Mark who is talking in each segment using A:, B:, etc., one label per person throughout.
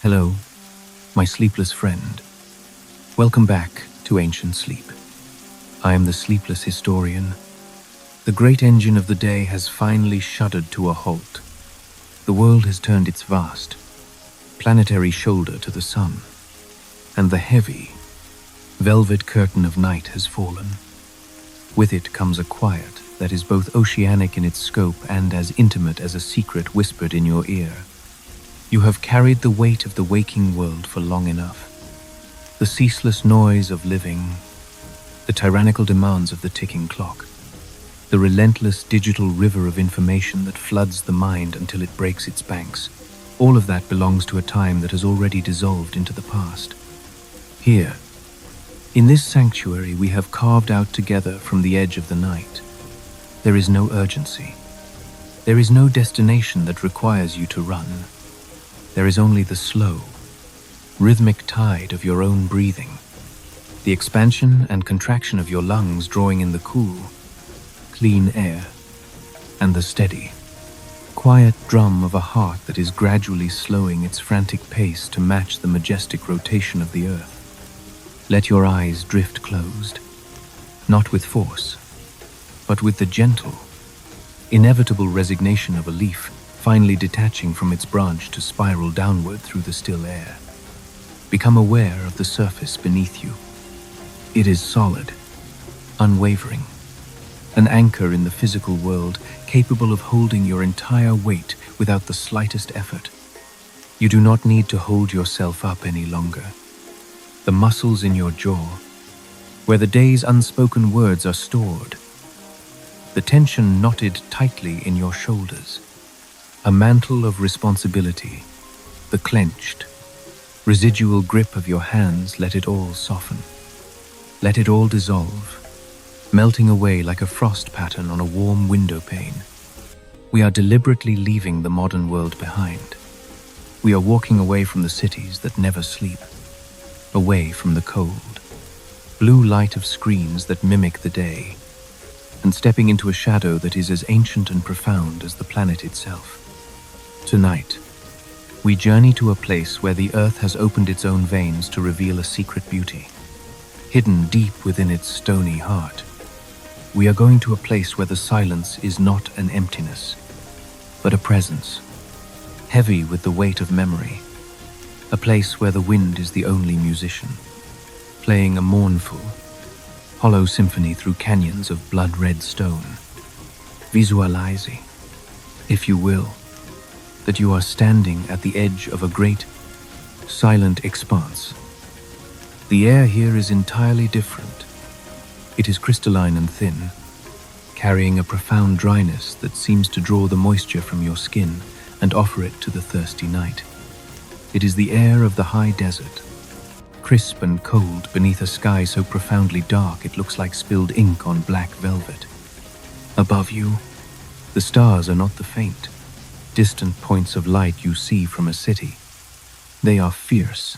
A: Hello, my sleepless friend. Welcome back to Ancient Sleep. I am the sleepless historian. The great engine of the day has finally shuddered to a halt. The world has turned its vast, planetary shoulder to the sun, and the heavy, velvet curtain of night has fallen. With it comes a quiet that is both oceanic in its scope and as intimate as a secret whispered in your ear. You have carried the weight of the waking world for long enough. The ceaseless noise of living, the tyrannical demands of the ticking clock, the relentless digital river of information that floods the mind until it breaks its banks, all of that belongs to a time that has already dissolved into the past. Here, in this sanctuary we have carved out together from the edge of the night. There is no urgency. There is no destination that requires you to run. There is only the slow, rhythmic tide of your own breathing, the expansion and contraction of your lungs drawing in the cool, clean air, and the steady, quiet drum of a heart that is gradually slowing its frantic pace to match the majestic rotation of the earth. Let your eyes drift closed, not with force, but with the gentle, inevitable resignation of a leaf finally detaching from its branch to spiral downward through the still air. Become aware of the surface beneath you. It is solid, unwavering, an anchor in the physical world capable of holding your entire weight without the slightest effort. You do not need to hold yourself up any longer. The muscles in your jaw, where the day's unspoken words are stored, the tension knotted tightly in your shoulders, a mantle of responsibility, the clenched, residual grip of your hands, let it all soften. Let it all dissolve, melting away like a frost pattern on a warm window pane. We are deliberately leaving the modern world behind. We are walking away from the cities that never sleep, away from the cold, blue light of screens that mimic the day, and stepping into a shadow that is as ancient and profound as the planet itself. Tonight, we journey to a place where the earth has opened its own veins to reveal a secret beauty, hidden deep within its stony heart. We are going to a place where the silence is not an emptiness, but a presence, heavy with the weight of memory, a place where the wind is the only musician, playing a mournful, hollow symphony through canyons of blood-red stone. Visualize, if you will, that you are standing at the edge of a great, silent expanse. The air here is entirely different. It is crystalline and thin, carrying a profound dryness that seems to draw the moisture from your skin and offer it to the thirsty night. It is the air of the high desert, crisp and cold beneath a sky so profoundly dark it looks like spilled ink on black velvet. Above you, the stars are not the faint, distant points of light you see from a city. They are fierce,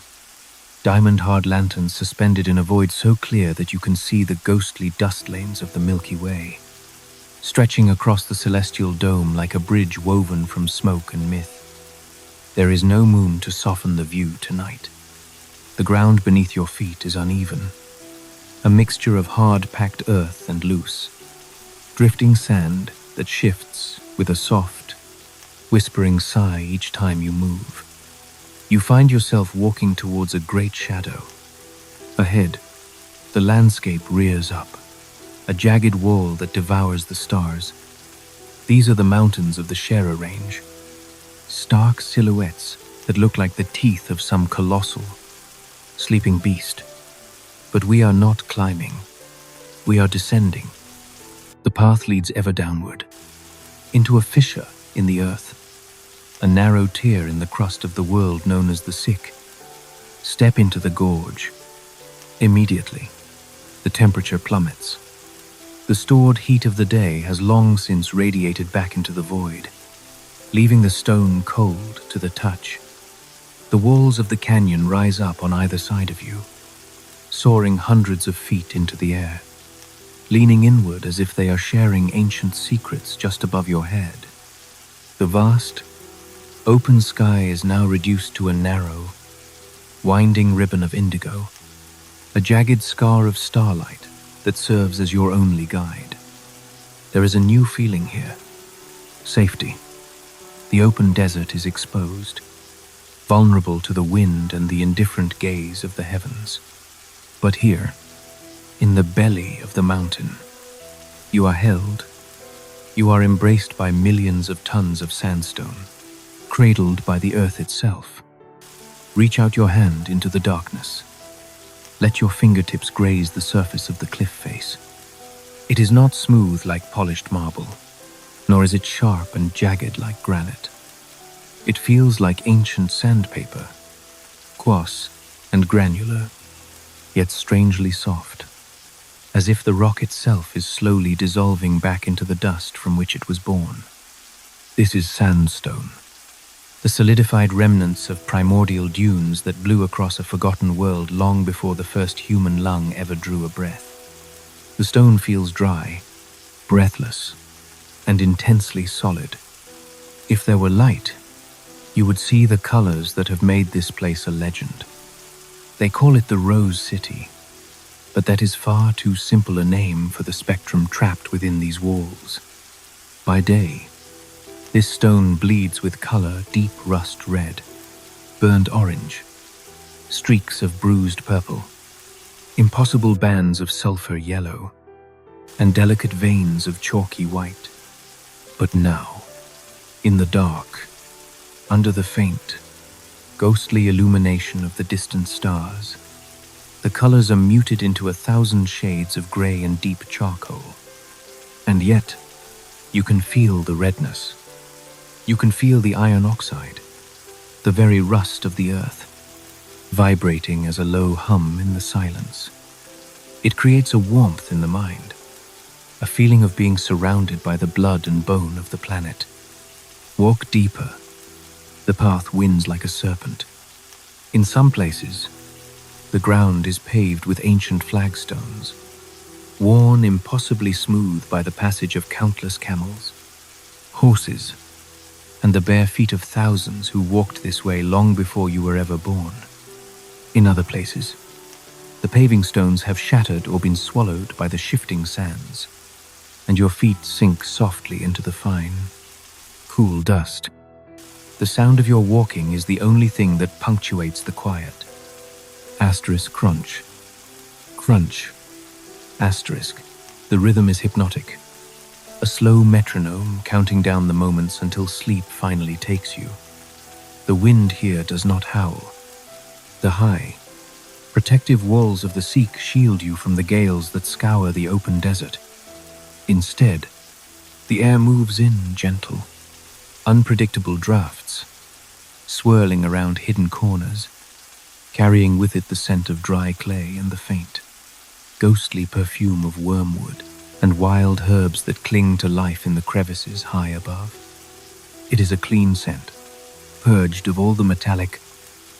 A: diamond-hard lanterns suspended in a void so clear that you can see the ghostly dust lanes of the Milky Way, stretching across the celestial dome like a bridge woven from smoke and myth. There is no moon to soften the view tonight. The ground beneath your feet is uneven, a mixture of hard-packed earth and loose, drifting sand that shifts with a soft, whispering sigh each time you move. You find yourself walking towards a great shadow. Ahead, the landscape rears up, a jagged wall that devours the stars. These are the mountains of the Shera Range, stark silhouettes that look like the teeth of some colossal, sleeping beast. But we are not climbing. We are descending. The path leads ever downward, into a fissure in the earth, a narrow tear in the crust of the world known as the Sick. Step into the gorge. Immediately, the temperature plummets. The stored heat of the day has long since radiated back into the void, leaving the stone cold to the touch. The walls of the canyon rise up on either side of you, soaring hundreds of feet into the air, leaning inward as if they are sharing ancient secrets just above your head. The vast, open sky is now reduced to a narrow, winding ribbon of indigo, a jagged scar of starlight that serves as your only guide. There is a new feeling here. Safety. The open desert is exposed, vulnerable to the wind and the indifferent gaze of the heavens. But here, in the belly of the mountain, you are held. You are embraced by millions of tons of sandstone, cradled by the earth itself. Reach out your hand into the darkness. Let your fingertips graze the surface of the cliff face. It is not smooth like polished marble, nor is it sharp and jagged like granite. It feels like ancient sandpaper, coarse and granular, yet strangely soft, as if the rock itself is slowly dissolving back into the dust from which it was born. This is sandstone, the solidified remnants of primordial dunes that blew across a forgotten world long before the first human lung ever drew a breath. The stone feels dry, breathless, and intensely solid. If there were light, you would see the colors that have made this place a legend. They call it the Rose City, but that is far too simple a name for the spectrum trapped within these walls. By day, this stone bleeds with color deep rust red, burned orange, streaks of bruised purple, impossible bands of sulfur yellow, and delicate veins of chalky white. But now, in the dark, under the faint, ghostly illumination of the distant stars, the colors are muted into 1,000 shades of gray and deep charcoal. And yet, you can feel the redness. You can feel the iron oxide, the very rust of the earth, vibrating as a low hum in the silence. It creates a warmth in the mind, a feeling of being surrounded by the blood and bone of the planet. Walk deeper. The path winds like a serpent. In some places, the ground is paved with ancient flagstones, worn impossibly smooth by the passage of countless camels, horses, and the bare feet of thousands who walked this way long before you were ever born. In other places, the paving stones have shattered or been swallowed by the shifting sands, and your feet sink softly into the fine, cool dust. The sound of your walking is the only thing that punctuates the quiet. Asterisk crunch. Crunch. Asterisk. The rhythm is hypnotic. A slow metronome counting down the moments until sleep finally takes you. The wind here does not howl. The high, protective walls of the Sikh shield you from the gales that scour the open desert. Instead, the air moves in gentle, unpredictable drafts, swirling around hidden corners, carrying with it the scent of dry clay and the faint, ghostly perfume of wormwood and wild herbs that cling to life in the crevices high above. It is a clean scent, purged of all the metallic,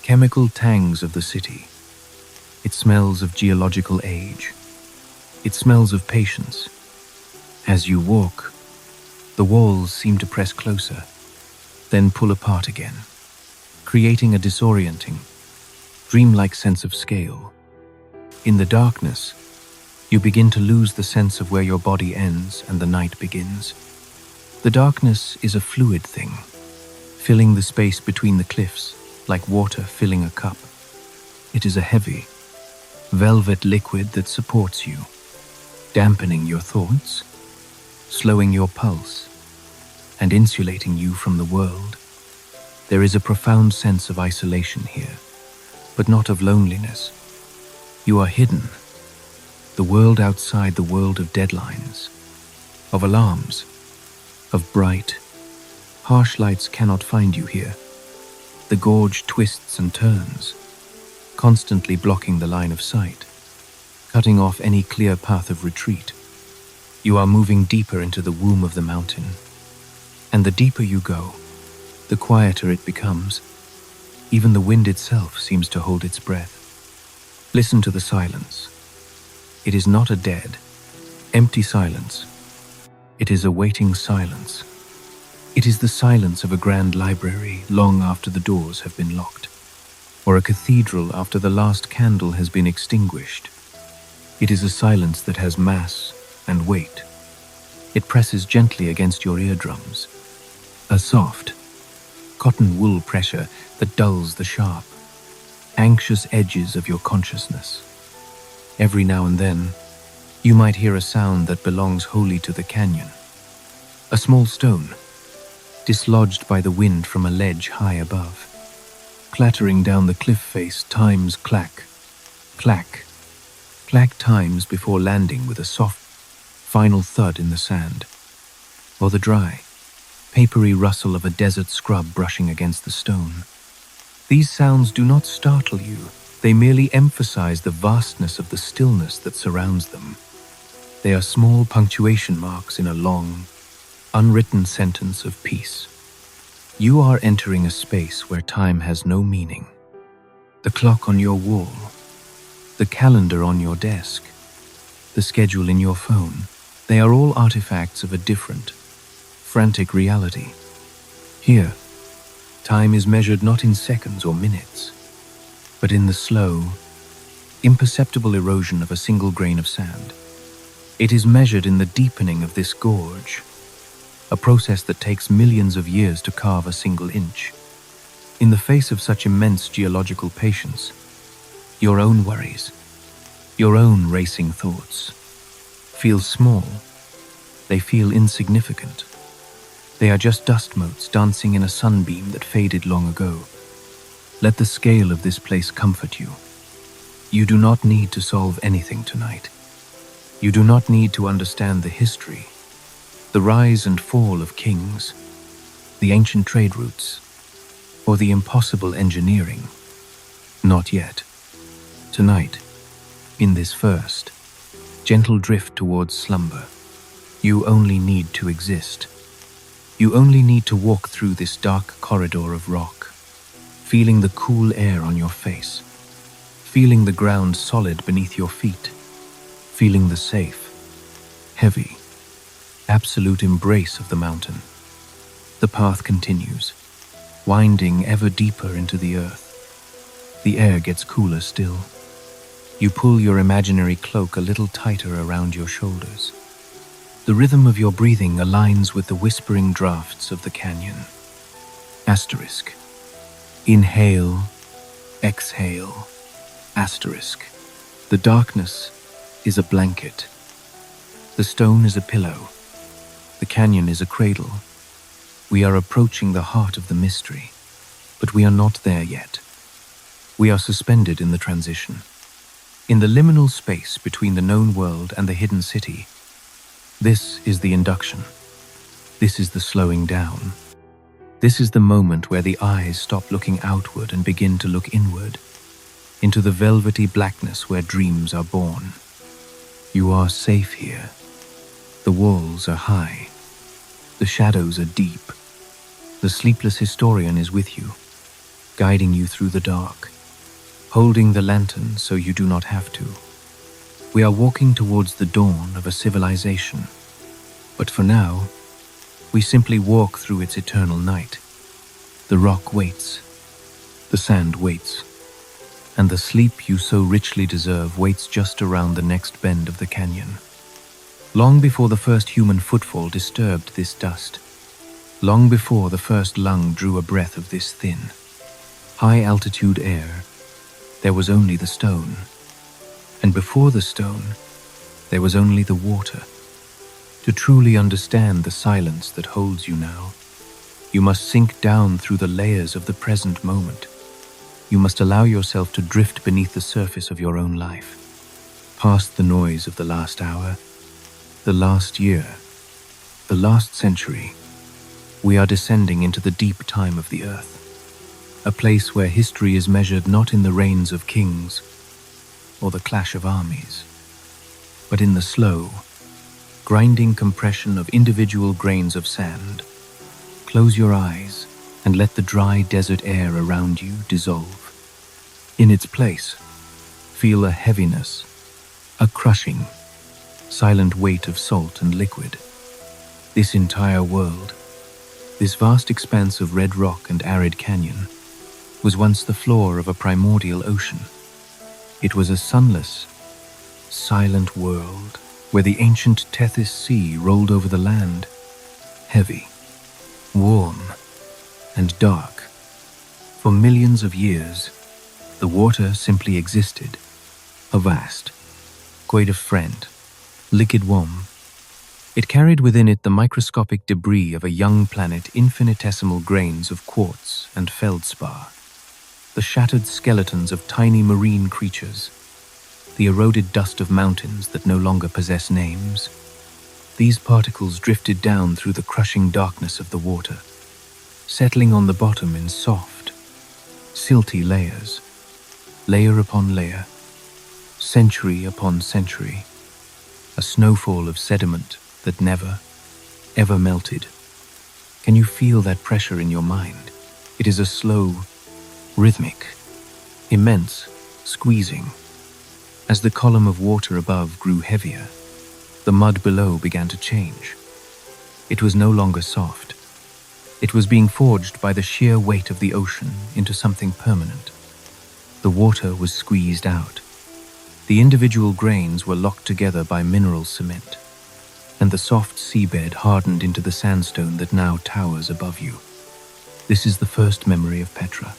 A: chemical tangs of the city. It smells of geological age. It smells of patience. As you walk, the walls seem to press closer, then pull apart again, creating a disorienting, dreamlike sense of scale. In the darkness, you begin to lose the sense of where your body ends and the night begins. The darkness is a fluid thing, filling the space between the cliffs like water filling a cup. It is a heavy, velvet liquid that supports you, dampening your thoughts, slowing your pulse, and insulating you from the world. There is a profound sense of isolation here, but not of loneliness. You are hidden. The world outside the world of deadlines, of alarms, of bright, harsh lights cannot find you here. The gorge twists and turns, constantly blocking the line of sight, cutting off any clear path of retreat. You are moving deeper into the womb of the mountain, and the deeper you go, the quieter it becomes. Even the wind itself seems to hold its breath. Listen to the silence. It is not a dead, empty silence. It is a waiting silence. It is the silence of a grand library long after the doors have been locked, or a cathedral after the last candle has been extinguished. It is a silence that has mass and weight. It presses gently against your eardrums, a soft, cotton wool pressure that dulls the sharp, anxious edges of your consciousness. Every now and then, you might hear a sound that belongs wholly to the canyon. A small stone, dislodged by the wind from a ledge high above. Clattering down the cliff face, times clack, clack, clack times before landing with a soft, final thud in the sand. Or the dry, papery rustle of a desert scrub brushing against the stone. These sounds do not startle you, they merely emphasize the vastness of the stillness that surrounds them. They are small punctuation marks in a long, unwritten sentence of peace. You are entering a space where time has no meaning. The clock on your wall, the calendar on your desk, the schedule in your phone, they are all artifacts of a different, frantic reality. Here, time is measured not in seconds or minutes, but in the slow, imperceptible erosion of a single grain of sand. It is measured in the deepening of this gorge, a process that takes millions of years to carve a single inch. In the face of such immense geological patience, your own worries, your own racing thoughts, feel small. They feel insignificant. They are just dust motes dancing in a sunbeam that faded long ago. Let the scale of this place comfort you. You do not need to solve anything tonight. You do not need to understand the history, the rise and fall of kings, the ancient trade routes, or the impossible engineering. Not yet. Tonight, in this first, gentle drift towards slumber, you only need to exist. You only need to walk through this dark corridor of rock, feeling the cool air on your face, feeling the ground solid beneath your feet, feeling the safe, heavy, absolute embrace of the mountain. The path continues, winding ever deeper into the earth. The air gets cooler still. You pull your imaginary cloak a little tighter around your shoulders. The rhythm of your breathing aligns with the whispering drafts of the canyon. Asterisk. Inhale, exhale, asterisk. The darkness is a blanket. The stone is a pillow. The canyon is a cradle. We are approaching the heart of the mystery, but we are not there yet. We are suspended in the transition, in the liminal space between the known world and the hidden city. This is the induction. This is the slowing down. This is the moment where the eyes stop looking outward and begin to look inward, into the velvety blackness where dreams are born. You are safe here. The walls are high. The shadows are deep. The sleepless historian is with you, guiding you through the dark, holding the lantern so you do not have to. We are walking towards the dawn of a civilization, but for now, we simply walk through its eternal night. The rock waits, the sand waits, and the sleep you so richly deserve waits just around the next bend of the canyon. Long before the first human footfall disturbed this dust, long before the first lung drew a breath of this thin, high-altitude air, there was only the stone. And before the stone, there was only the water. To truly understand the silence that holds you now, you must sink down through the layers of the present moment. You must allow yourself to drift beneath the surface of your own life, past the noise of the last hour, the last year, the last century. We are descending into the deep time of the earth, a place where history is measured not in the reigns of kings or the clash of armies, but in the slow, grinding compression of individual grains of sand. Close your eyes and let the dry desert air around you dissolve. In its place, feel a heaviness, a crushing, silent weight of salt and liquid. This entire world, this vast expanse of red rock and arid canyon, was once the floor of a primordial ocean. It was a sunless, silent world where the ancient Tethys Sea rolled over the land, heavy, warm, and dark. For millions of years, the water simply existed, a vast, void of friend, liquid womb. It carried within it the microscopic debris of a young planet, infinitesimal grains of quartz and feldspar, the shattered skeletons of tiny marine creatures, the eroded dust of mountains that no longer possess names. These particles drifted down through the crushing darkness of the water, settling on the bottom in soft, silty layers, layer upon layer, century upon century, a snowfall of sediment that never, ever melted. Can you feel that pressure in your mind? It is a slow, rhythmic, immense squeezing. As the column of water above grew heavier, the mud below began to change. It was no longer soft. It was being forged by the sheer weight of the ocean into something permanent. The water was squeezed out. The individual grains were locked together by mineral cement, and the soft seabed hardened into the sandstone that now towers above you. This is the first memory of Petra.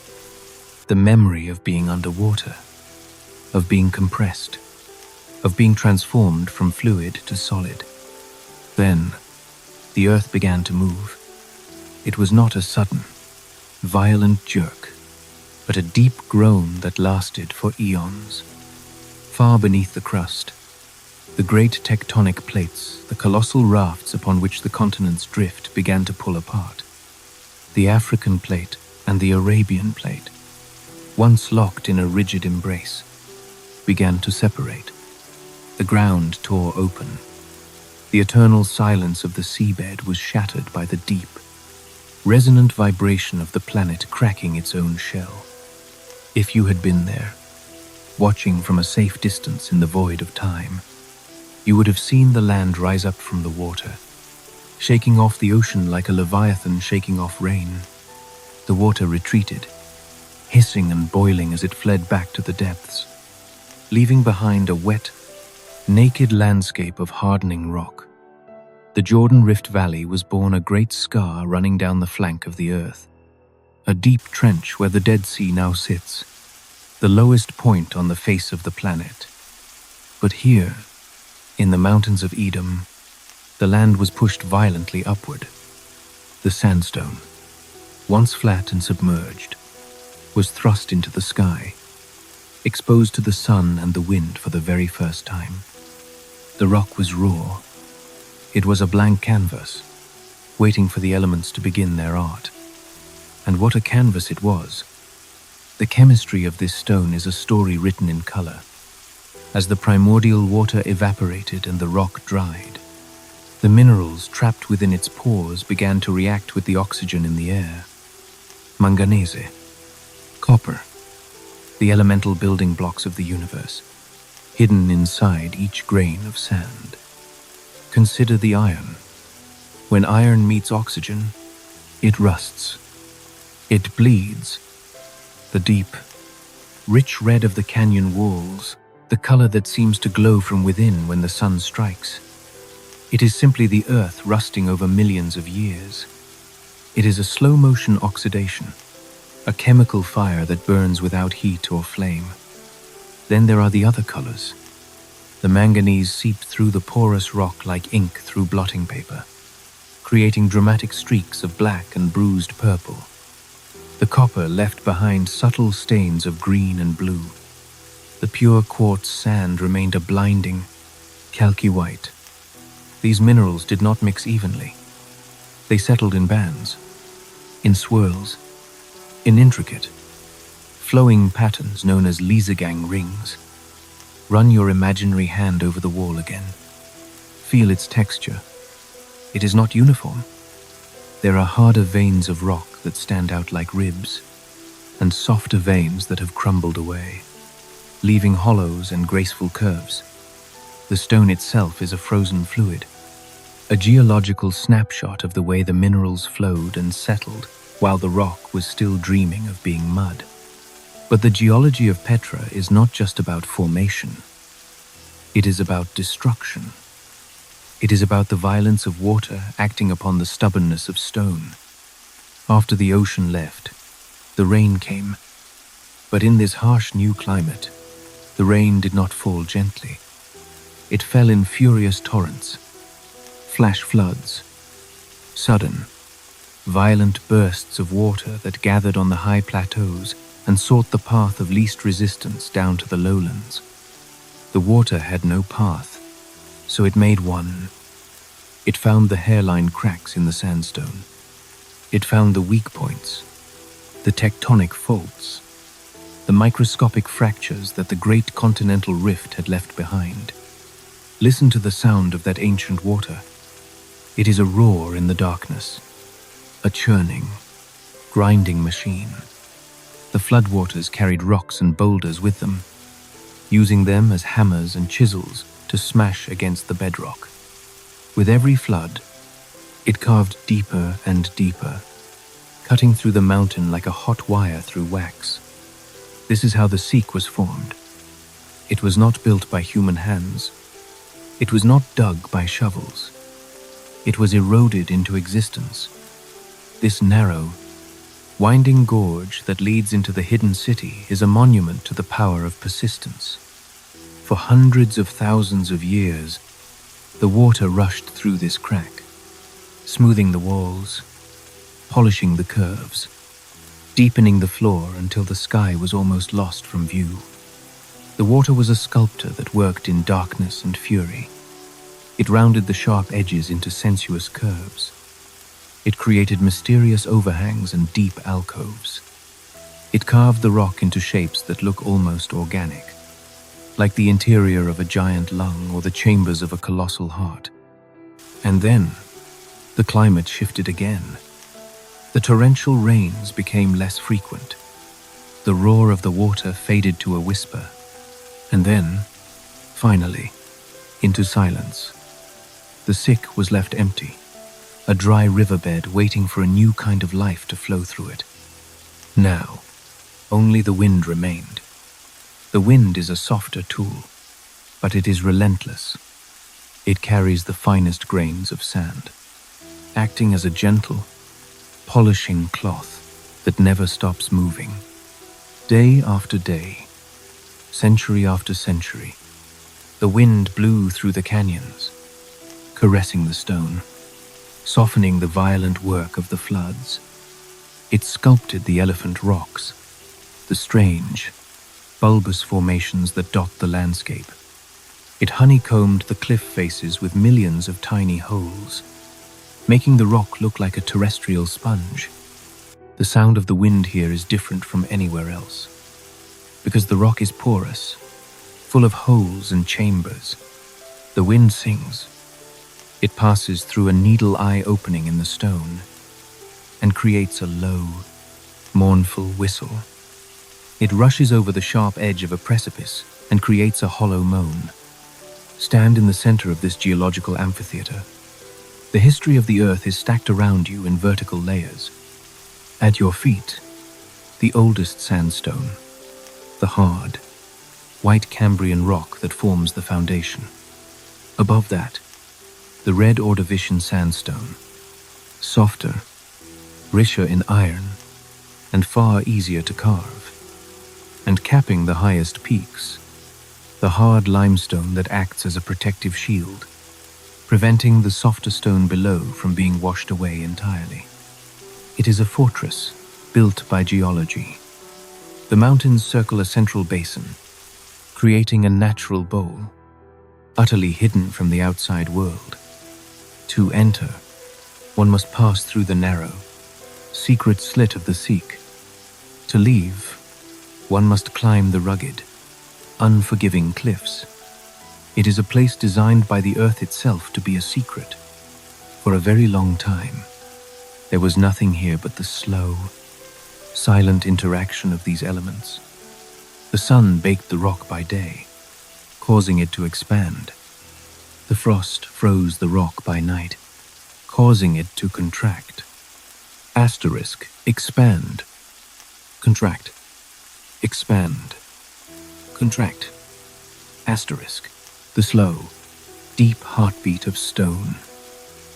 A: The memory of being underwater, of being compressed, of being transformed from fluid to solid. Then, the earth began to move. It was not a sudden, violent jerk, but a deep groan that lasted for eons. Far beneath the crust, the great tectonic plates, the colossal rafts upon which the continents drift, began to pull apart. The African plate and the Arabian plate, once locked in a rigid embrace, began to separate. The ground tore open. The eternal silence of the seabed was shattered by the deep, resonant vibration of the planet cracking its own shell. If you had been there, watching from a safe distance in the void of time, you would have seen the land rise up from the water, shaking off the ocean like a leviathan shaking off rain. The water retreated, hissing and boiling as it fled back to the depths, leaving behind a wet, naked landscape of hardening rock. The Jordan Rift Valley was born a great scar running down the flank of the earth, a deep trench where the Dead Sea now sits, the lowest point on the face of the planet. But here, in the mountains of Edom, the land was pushed violently upward. The sandstone, once flat and submerged, was thrust into the sky, exposed to the sun and the wind for the very first time. The rock was raw. It was a blank canvas, waiting for the elements to begin their art. And what a canvas it was! The chemistry of this stone is a story written in color. As the primordial water evaporated and the rock dried, the minerals trapped within its pores began to react with the oxygen in the air. Manganese, copper, the elemental building blocks of the universe, hidden inside each grain of sand. Consider the iron. When iron meets oxygen, it rusts. It bleeds. The deep, rich red of the canyon walls, the color that seems to glow from within when the sun strikes. It is simply the earth rusting over millions of years. It is a slow-motion oxidation, a chemical fire that burns without heat or flame. Then there are the other colors. The manganese seeped through the porous rock like ink through blotting paper, creating dramatic streaks of black and bruised purple. The copper left behind subtle stains of green and blue. The pure quartz sand remained a blinding, chalky white. These minerals did not mix evenly. They settled in bands, in swirls, in intricate, flowing patterns known as Liesegang rings. Run your imaginary hand over the wall again. Feel its texture. It is not uniform. There are harder veins of rock that stand out like ribs, and softer veins that have crumbled away, leaving hollows and graceful curves. The stone itself is a frozen fluid, a geological snapshot of the way the minerals flowed and settled while the rock was still dreaming of being mud. But the geology of Petra is not just about formation. It is about destruction. It is about the violence of water acting upon the stubbornness of stone. After the ocean left, the rain came. But in this harsh new climate, the rain did not fall gently. It fell in furious torrents, flash floods, sudden, violent bursts of water that gathered on the high plateaus and sought the path of least resistance down to the lowlands. The water had no path, so it made one. It found the hairline cracks in the sandstone. It found the weak points, the tectonic faults, the microscopic fractures that the great continental rift had left behind. Listen to the sound of that ancient water. It is a roar in the darkness, a churning, grinding machine. The floodwaters carried rocks and boulders with them, using them as hammers and chisels to smash against the bedrock. With every flood, it carved deeper and deeper, cutting through the mountain like a hot wire through wax. This is how the Seek was formed. It was not built by human hands. It was not dug by shovels. It was eroded into existence. This narrow, winding gorge that leads into the hidden city is a monument to the power of persistence. For hundreds of thousands of years, the water rushed through this crack, smoothing the walls, polishing the curves, deepening the floor until the sky was almost lost from view. The water was a sculptor that worked in darkness and fury. It rounded the sharp edges into sensuous curves. It created mysterious overhangs and deep alcoves. It carved the rock into shapes that look almost organic, like the interior of a giant lung or the chambers of a colossal heart. And then, the climate shifted again. The torrential rains became less frequent. The roar of the water faded to a whisper. And then, finally, into silence. The Seek was left empty, a dry riverbed waiting for a new kind of life to flow through it. Now, only the wind remained. The wind is a softer tool, but it is relentless. It carries the finest grains of sand, acting as a gentle, polishing cloth that never stops moving. Day after day, century after century, the wind blew through the canyons, caressing the stone, softening the violent work of the floods. It sculpted the elephant rocks, the strange, bulbous formations that dot the landscape. It honeycombed the cliff faces with millions of tiny holes, making the rock look like a terrestrial sponge. The sound of the wind here is different from anywhere else, because the rock is porous, full of holes and chambers. The wind sings. It passes through a needle-eye opening in the stone and creates a low, mournful whistle. It rushes over the sharp edge of a precipice and creates a hollow moan. Stand in the center of this geological amphitheater. The history of the earth is stacked around you in vertical layers. At your feet, the oldest sandstone, the hard, white Cambrian rock that forms the foundation. Above that, the red Ordovician sandstone, softer, richer in iron, and far easier to carve. And capping the highest peaks, the hard limestone that acts as a protective shield, preventing the softer stone below from being washed away entirely. It is a fortress built by geology. The mountains circle a central basin, creating a natural bowl, utterly hidden from the outside world. To enter, one must pass through the narrow, secret slit of the Seek. To leave, one must climb the rugged, unforgiving cliffs. It is a place designed by the earth itself to be a secret. For a very long time, there was nothing here but the slow, silent interaction of these elements. The sun baked the rock by day, causing it to expand. The frost froze the rock by night, causing it to contract. Asterisk, expand, contract. expand, contract, asterisk, the slow, deep heartbeat of stone,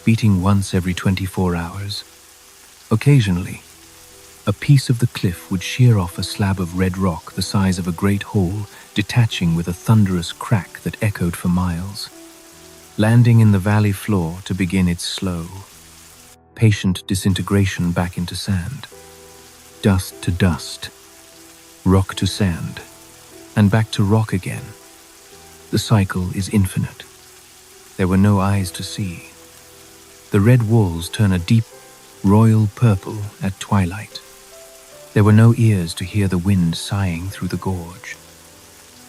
A: beating once every 24 hours. Occasionally, a piece of the cliff would shear off a slab of red rock the size of a great hole, detaching with a thunderous crack that echoed for miles, landing in the valley floor to begin its slow, patient disintegration back into sand. Dust to dust, rock to sand, and back to rock again. The cycle is infinite. There were no eyes to see. The red walls turn a deep, royal purple at twilight. There were no ears to hear the wind sighing through the gorge.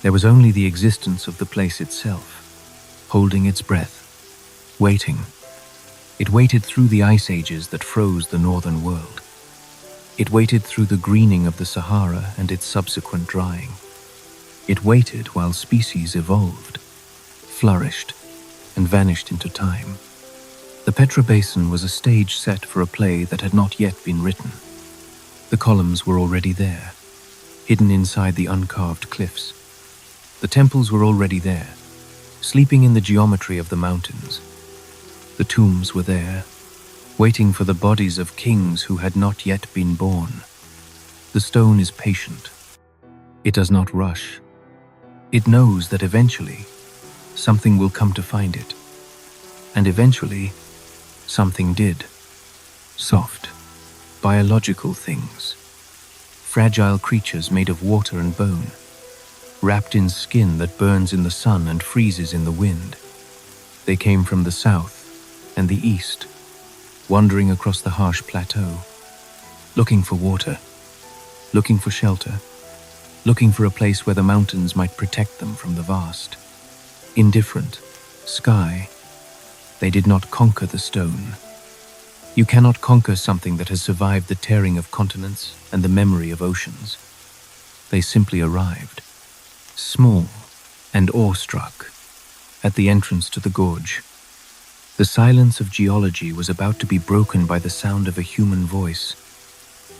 A: There was only the existence of the place itself, holding its breath, waiting. It waited through the ice ages that froze the northern world. It waited through the greening of the Sahara and its subsequent drying. It waited while species evolved, flourished, and vanished into time. The Petra Basin was a stage set for a play that had not yet been written. The columns were already there, hidden inside the uncarved cliffs. The temples were already there, sleeping in the geometry of the mountains. The tombs were there, waiting for the bodies of kings who had not yet been born. The stone is patient. It does not rush. It knows that eventually, something will come to find it. And eventually, something did. Soft, biological things. Fragile creatures made of water and bone, wrapped in skin that burns in the sun and freezes in the wind. They came from the south and the east, wandering across the harsh plateau, looking for water, looking for shelter, looking for a place where the mountains might protect them from the vast, indifferent sky. They did not conquer the stone. You cannot conquer something that has survived the tearing of continents and the memory of oceans. They simply arrived, small and awestruck, at the entrance to the gorge. The silence of geology was about to be broken by the sound of a human voice.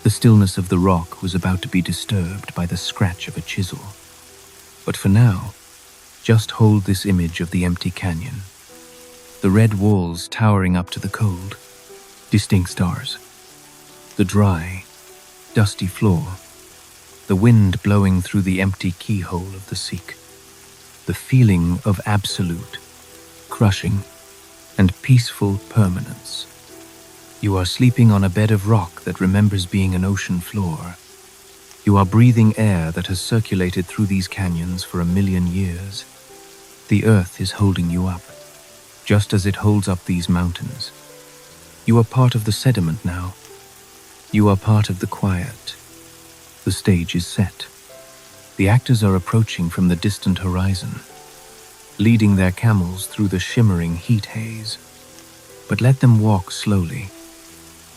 A: The stillness of the rock was about to be disturbed by the scratch of a chisel. But for now, just hold this image of the empty canyon. The red walls towering up to the cold, distinct stars. The dry, dusty floor. The wind blowing through the empty keyhole of the Sikh. The feeling of absolute, crushing, and peaceful permanence. You are sleeping on a bed of rock that remembers being an ocean floor. You are breathing air that has circulated through these canyons for 1,000,000 years. The earth is holding you up, just as it holds up these mountains. You are part of the sediment now. You are part of the quiet. The stage is set. The actors are approaching from the distant horizon, leading their camels through the shimmering heat haze. But let them walk slowly.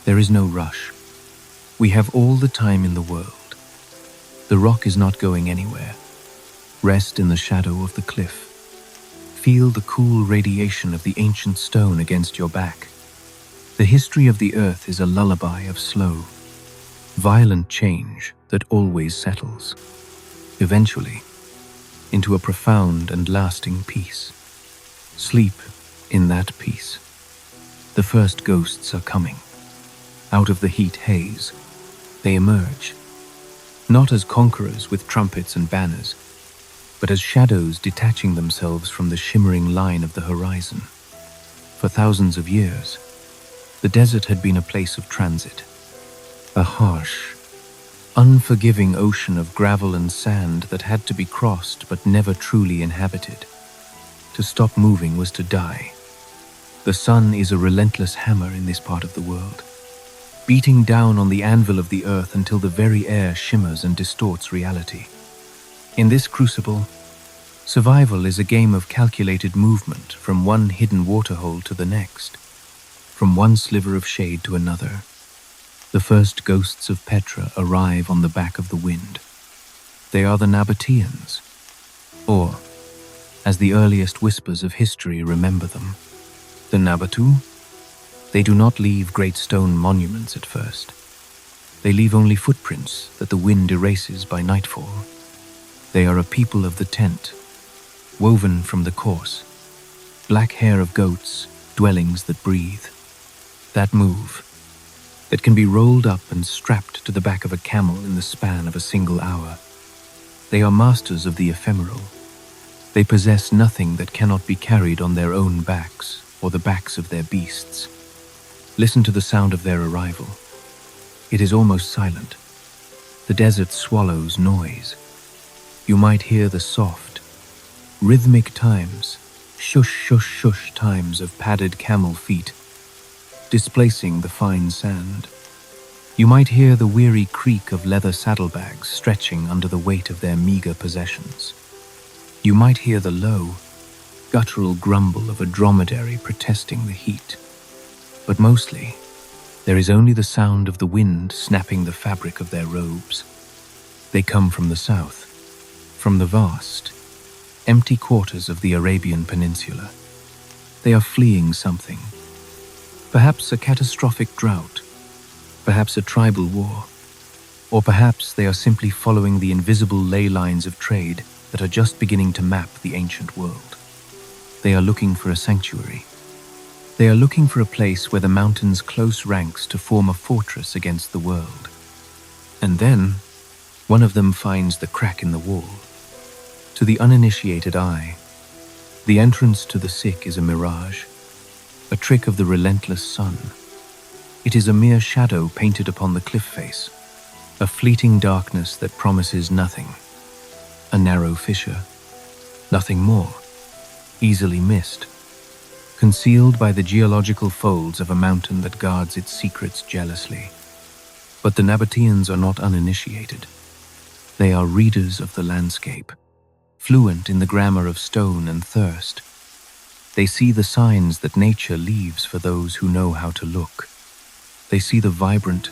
A: There is no rush. We have all the time in the world. The rock is not going anywhere. Rest in the shadow of the cliff. Feel the cool radiation of the ancient stone against your back. The history of the earth is a lullaby of slow, violent change that always settles, eventually, into a profound and lasting peace. Sleep in that peace. The first ghosts are coming. Out of the heat haze, they emerge, not as conquerors with trumpets and banners, but as shadows detaching themselves from the shimmering line of the horizon. For thousands of years, the desert had been a place of transit, a harsh, unforgiving ocean of gravel and sand that had to be crossed but never truly inhabited. To stop moving was to die. The sun is a relentless hammer in this part of the world, beating down on the anvil of the earth until the very air shimmers and distorts reality. In this crucible, survival is a game of calculated movement from one hidden waterhole to the next, from one sliver of shade to another. The first ghosts of Petra arrive on the back of the wind. They are the Nabataeans, or, as the earliest whispers of history remember them, the Nabatu. They do not leave great stone monuments at first. They leave only footprints that the wind erases by nightfall. They are a people of the tent, woven from the coarse, black hair of goats, dwellings that breathe, that move, that can be rolled up and strapped to the back of a camel in the span of a single hour. They are masters of the ephemeral. They possess nothing that cannot be carried on their own backs or the backs of their beasts. Listen to the sound of their arrival. It is almost silent. The desert swallows noise. You might hear the soft, rhythmic times, shush, shush, shush times of padded camel feet, displacing the fine sand. You might hear the weary creak of leather saddlebags stretching under the weight of their meager possessions. You might hear the low, guttural grumble of a dromedary protesting the heat. But mostly, there is only the sound of the wind snapping the fabric of their robes. They come from the south, from the vast, empty quarters of the Arabian Peninsula. They are fleeing something. Perhaps a catastrophic drought, perhaps a tribal war, or perhaps they are simply following the invisible ley lines of trade that are just beginning to map the ancient world. They are looking for a sanctuary. They are looking for a place where the mountains close ranks to form a fortress against the world. And then, one of them finds the crack in the wall. To the uninitiated eye, the entrance to the sick is a mirage, a trick of the relentless sun. It is a mere shadow painted upon the cliff face, a fleeting darkness that promises nothing. A narrow fissure, nothing more, easily missed, concealed by the geological folds of a mountain that guards its secrets jealously. But the Nabataeans are not uninitiated. They are readers of the landscape, fluent in the grammar of stone and thirst. They see the signs that nature leaves for those who know how to look. They see the vibrant,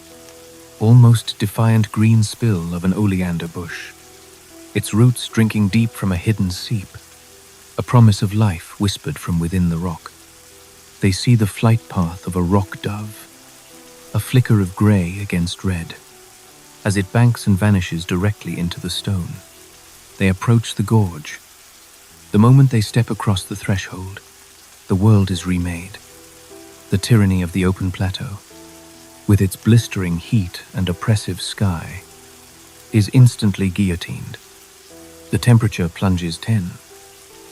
A: almost defiant green spill of an oleander bush, its roots drinking deep from a hidden seep, a promise of life whispered from within the rock. They see the flight path of a rock dove, a flicker of grey against red, as it banks and vanishes directly into the stone. They approach the gorge. The moment they step across the threshold, the world is remade. The tyranny of the open plateau, with its blistering heat and oppressive sky, is instantly guillotined. The temperature plunges 10,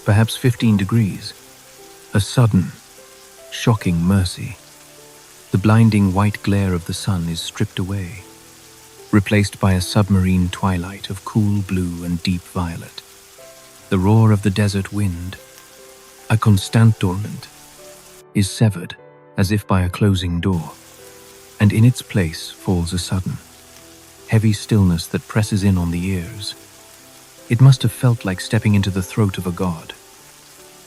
A: perhaps 15 degrees. A sudden, shocking mercy. The blinding white glare of the sun is stripped away, replaced by a submarine twilight of cool blue and deep violet. The roar of the desert wind, a constant dormant, is severed as if by a closing door, and in its place falls a sudden, heavy stillness that presses in on the ears. It must have felt like stepping into the throat of a god.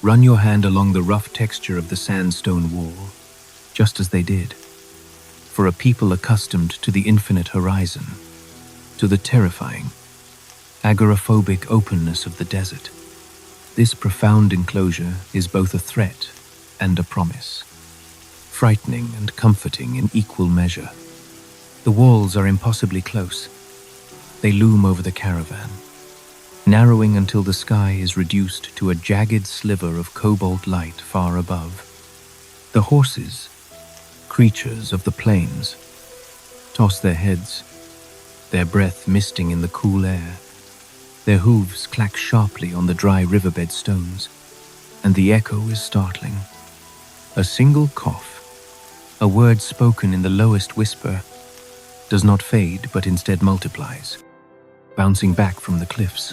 A: Run your hand along the rough texture of the sandstone wall, just as they did. For a people accustomed to the infinite horizon, to the terrifying, agoraphobic openness of the desert, this profound enclosure is both a threat and a promise, frightening and comforting in equal measure. The walls are impossibly close. They loom over the caravan, narrowing until the sky is reduced to a jagged sliver of cobalt light far above. The horses, creatures of the plains, toss their heads, their breath misting in the cool air. Their hooves clack sharply on the dry riverbed stones, and the echo is startling. A single cough, a word spoken in the lowest whisper, does not fade but instead multiplies, bouncing back from the cliffs,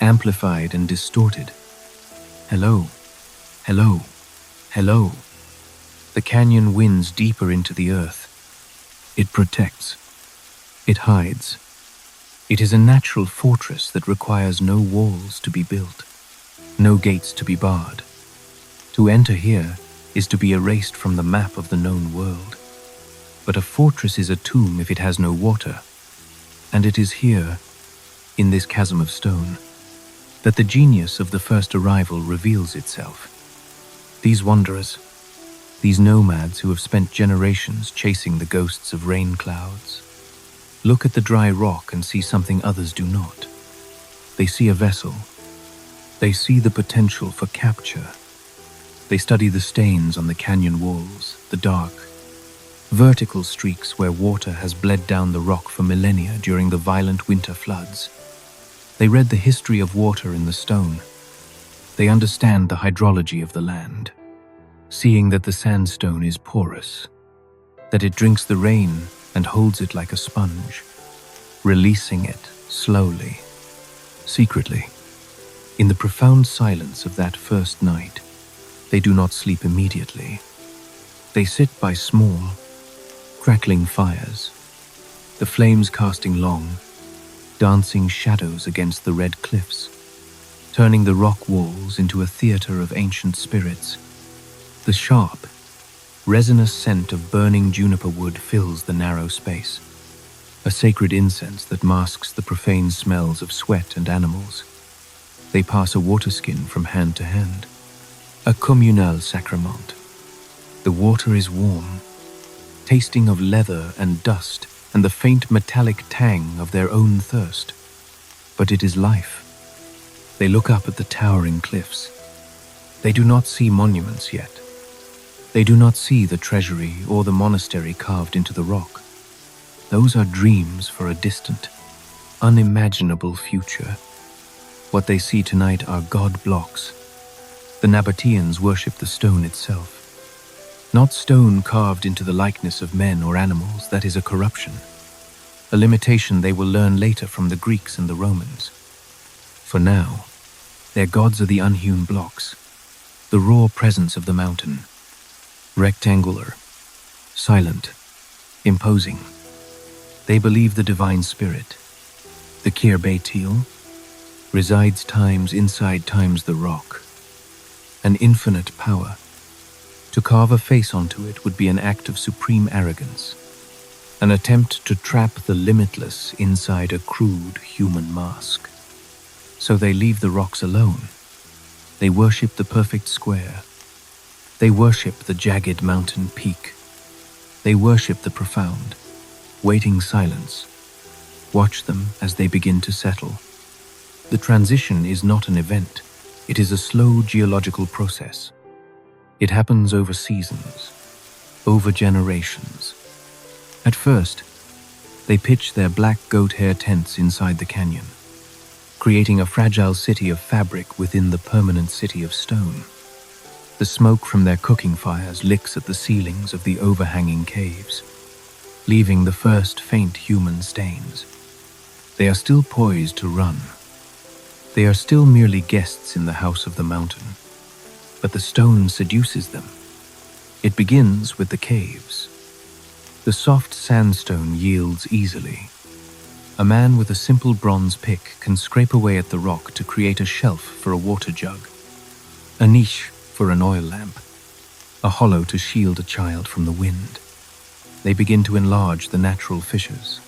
A: amplified and distorted. Hello, hello, hello. The canyon winds deeper into the earth. It protects. It hides. It is a natural fortress that requires no walls to be built, no gates to be barred. To enter here is to be erased from the map of the known world. But a fortress is a tomb if it has no water, and it is here, in this chasm of stone, that the genius of the first arrival reveals itself. These wanderers, these nomads who have spent generations chasing the ghosts of rain clouds, look at the dry rock and see something others do not. They see a vessel. They see the potential for capture. They study the stains on the canyon walls, the dark, vertical streaks where water has bled down the rock for millennia during the violent winter floods. They read the history of water in the stone. They understand the hydrology of the land, seeing that the sandstone is porous, that it drinks the rain and holds it like a sponge, releasing it slowly, secretly. In the profound silence of that first night, they do not sleep immediately. They sit by small, crackling fires, the flames casting long, dancing shadows against the red cliffs, turning the rock walls into a theater of ancient spirits. The sharp, resinous scent of burning juniper wood fills the narrow space, a sacred incense that masks the profane smells of sweat and animals. They pass a waterskin from hand to hand, a communal sacrament. The water is warm, tasting of leather and dust and the faint metallic tang of their own thirst. But it is life. They look up at the towering cliffs. They do not see monuments yet. They do not see the treasury or the monastery carved into the rock. Those are dreams for a distant, unimaginable future. What they see tonight are god blocks. The Nabataeans worship the stone itself. Not stone carved into the likeness of men or animals, that is a corruption. A limitation they will learn later from the Greeks and the Romans. For now, their gods are the unhewn blocks, the raw presence of the mountain. Rectangular, silent, imposing. They believe the divine spirit, the Kir-Baitil, resides times inside times the rock, an infinite power. To carve a face onto it would be an act of supreme arrogance, an attempt to trap the limitless inside a crude human mask. So they leave the rocks alone. They worship the perfect square. They worship the jagged mountain peak. They worship the profound, waiting silence. Watch them as they begin to settle. The transition is not an event. It is a slow geological process. It happens over seasons, over generations. At first, they pitch their black goat hair tents inside the canyon, creating a fragile city of fabric within the permanent city of stone. The smoke from their cooking fires licks at the ceilings of the overhanging caves, leaving the first faint human stains. They are still poised to run. They are still merely guests in the house of the mountain, but the stone seduces them. It begins with the caves. The soft sandstone yields easily. A man with a simple bronze pick can scrape away at the rock to create a shelf for a water jug, a niche for an oil lamp, a hollow to shield a child from the wind. They begin to enlarge the natural fissures,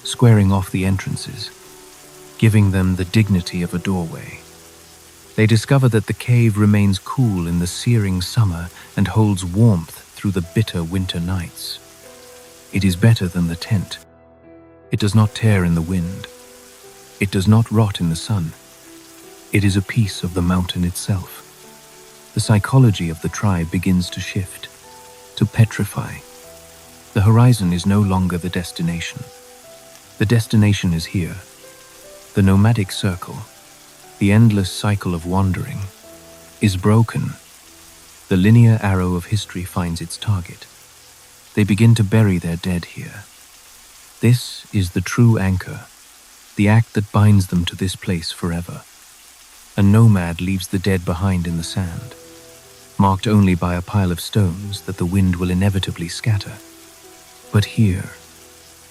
A: squaring off the entrances, giving them the dignity of a doorway. They discover that the cave remains cool in the searing summer and holds warmth through the bitter winter nights. It is better than the tent. It does not tear in the wind. It does not rot in the sun. It is a piece of the mountain itself. The psychology of the tribe begins to shift, to petrify. The horizon is no longer the destination. The destination is here. The nomadic circle, the endless cycle of wandering, is broken. The linear arrow of history finds its target. They begin to bury their dead here. This is the true anchor, the act that binds them to this place forever. A nomad leaves the dead behind in the sand, marked only by a pile of stones that the wind will inevitably scatter. But here,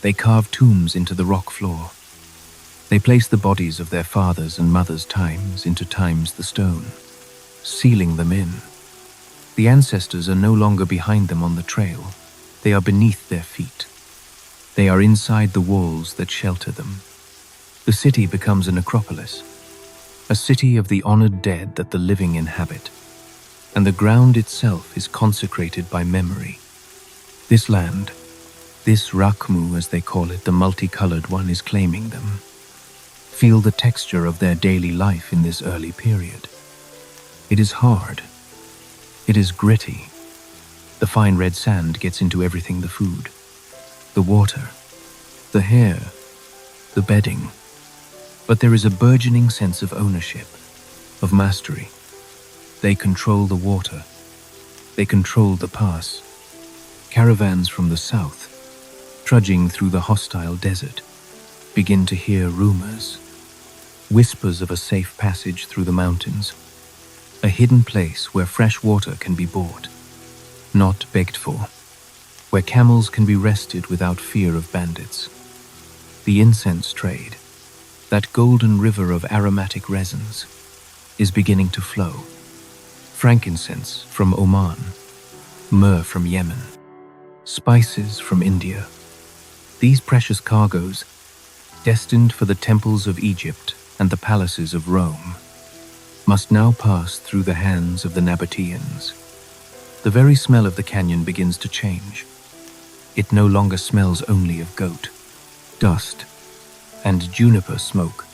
A: they carve tombs into the rock floor. They place the bodies of their fathers and mothers' times into times the stone, sealing them in. The ancestors are no longer behind them on the trail. They are beneath their feet. They are inside the walls that shelter them. The city becomes a necropolis, a city of the honored dead that the living inhabit, and the ground itself is consecrated by memory. This land, This Rakmu, as they call it, the multicolored one, is claiming them. Feel the texture of their daily life in this early period. It is hard. It is gritty. The fine red sand gets into everything: the food, the water, the hair, the bedding. But there is a burgeoning sense of ownership, of mastery. They control the water. They control the pass. Caravans from the south, trudging through the hostile desert, begin to hear rumors, whispers of a safe passage through the mountains, a hidden place where fresh water can be bought, not begged for, where camels can be rested without fear of bandits. The incense trade, that golden river of aromatic resins, is beginning to flow. Frankincense from Oman, myrrh from Yemen, spices from India. These precious cargoes, destined for the temples of Egypt and the palaces of Rome, must now pass through the hands of the Nabataeans. The very smell of the canyon begins to change. It no longer smells only of goat, dust, and juniper smoke.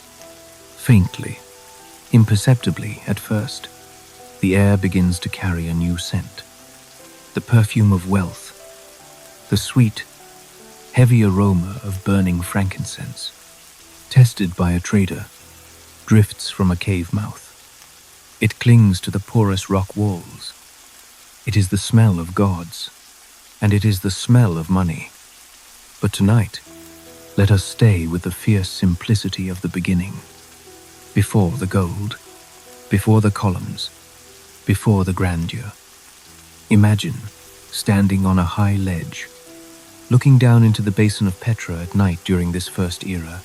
A: Faintly, imperceptibly at first, the air begins to carry a new scent. The perfume of wealth, the sweet, heavy aroma of burning frankincense, tested by a trader, drifts from a cave mouth. It clings to the porous rock walls. It is the smell of gods, and it is the smell of money. But tonight, let us stay with the fierce simplicity of the beginning. Before the gold, before the columns, before the grandeur. Imagine standing on a high ledge, looking down into the basin of Petra at night during this first era.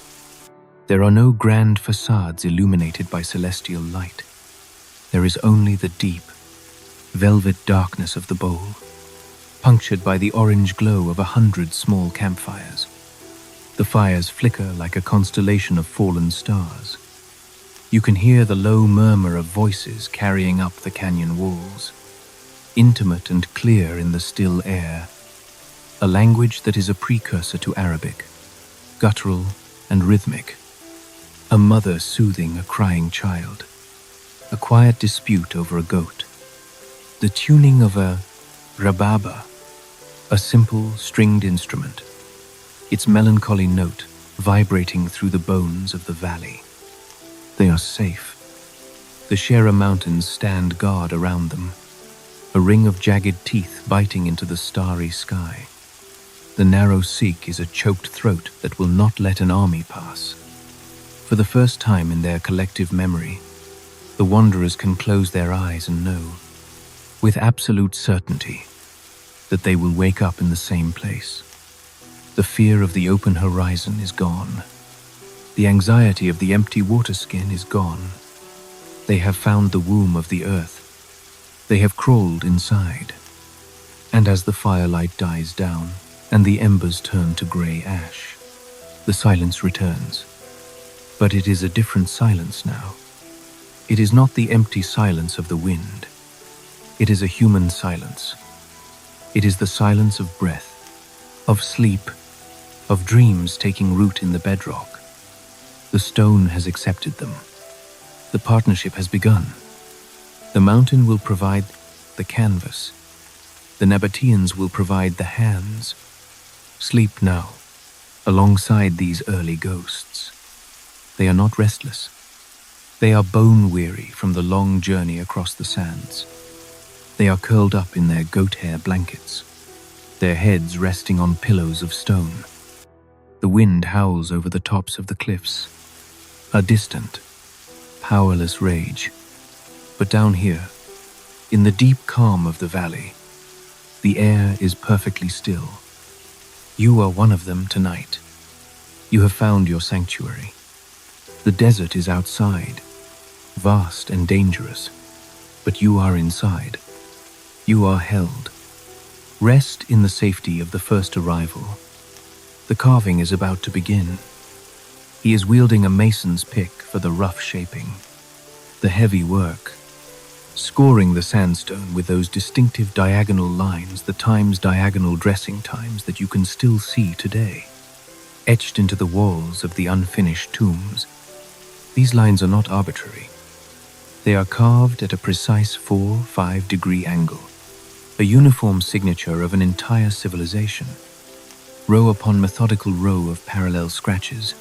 A: There are no grand facades illuminated by celestial light. There is only the deep, velvet darkness of the bowl, punctured by the orange glow of 100 small campfires. The fires flicker like a constellation of fallen stars. You can hear the low murmur of voices carrying up the canyon walls, intimate and clear in the still air, a language that is a precursor to Arabic, guttural and rhythmic, a mother soothing a crying child, a quiet dispute over a goat, the tuning of a rababa, a simple stringed instrument, its melancholy note vibrating through the bones of the valley. They are safe. The Shera Mountains stand guard around them, a ring of jagged teeth biting into the starry sky. The narrow Sikh is a choked throat that will not let an army pass. For the first time in their collective memory, the wanderers can close their eyes and know, with absolute certainty, that they will wake up in the same place. The fear of the open horizon is gone. The anxiety of the empty water skin is gone. They have found the womb of the earth. They have crawled inside. And as the firelight dies down and the embers turn to grey ash, the silence returns. But it is a different silence now. It is not the empty silence of the wind. It is a human silence. It is the silence of breath, of sleep, of dreams taking root in the bedrock. The stone has accepted them. The partnership has begun. The mountain will provide the canvas. The Nabataeans will provide the hands. Sleep now, alongside these early ghosts. They are not restless. They are bone-weary from the long journey across the sands. They are curled up in their goat hair blankets, their heads resting on pillows of stone. The wind howls over the tops of the cliffs, a distant, powerless rage. But down here, in the deep calm of the valley, the air is perfectly still. You are one of them tonight. You have found your sanctuary. The desert is outside, vast and dangerous, but you are inside. You are held. Rest in the safety of the first arrival. The carving is about to begin. He is wielding a mason's pick for the rough shaping, the heavy work, scoring the sandstone with those distinctive diagonal lines, the times diagonal dressing times that you can still see today, etched into the walls of the unfinished tombs. These lines are not arbitrary. They are carved at a precise 4-5 degree angle, a uniform signature of an entire civilization. Row upon methodical row of parallel scratches,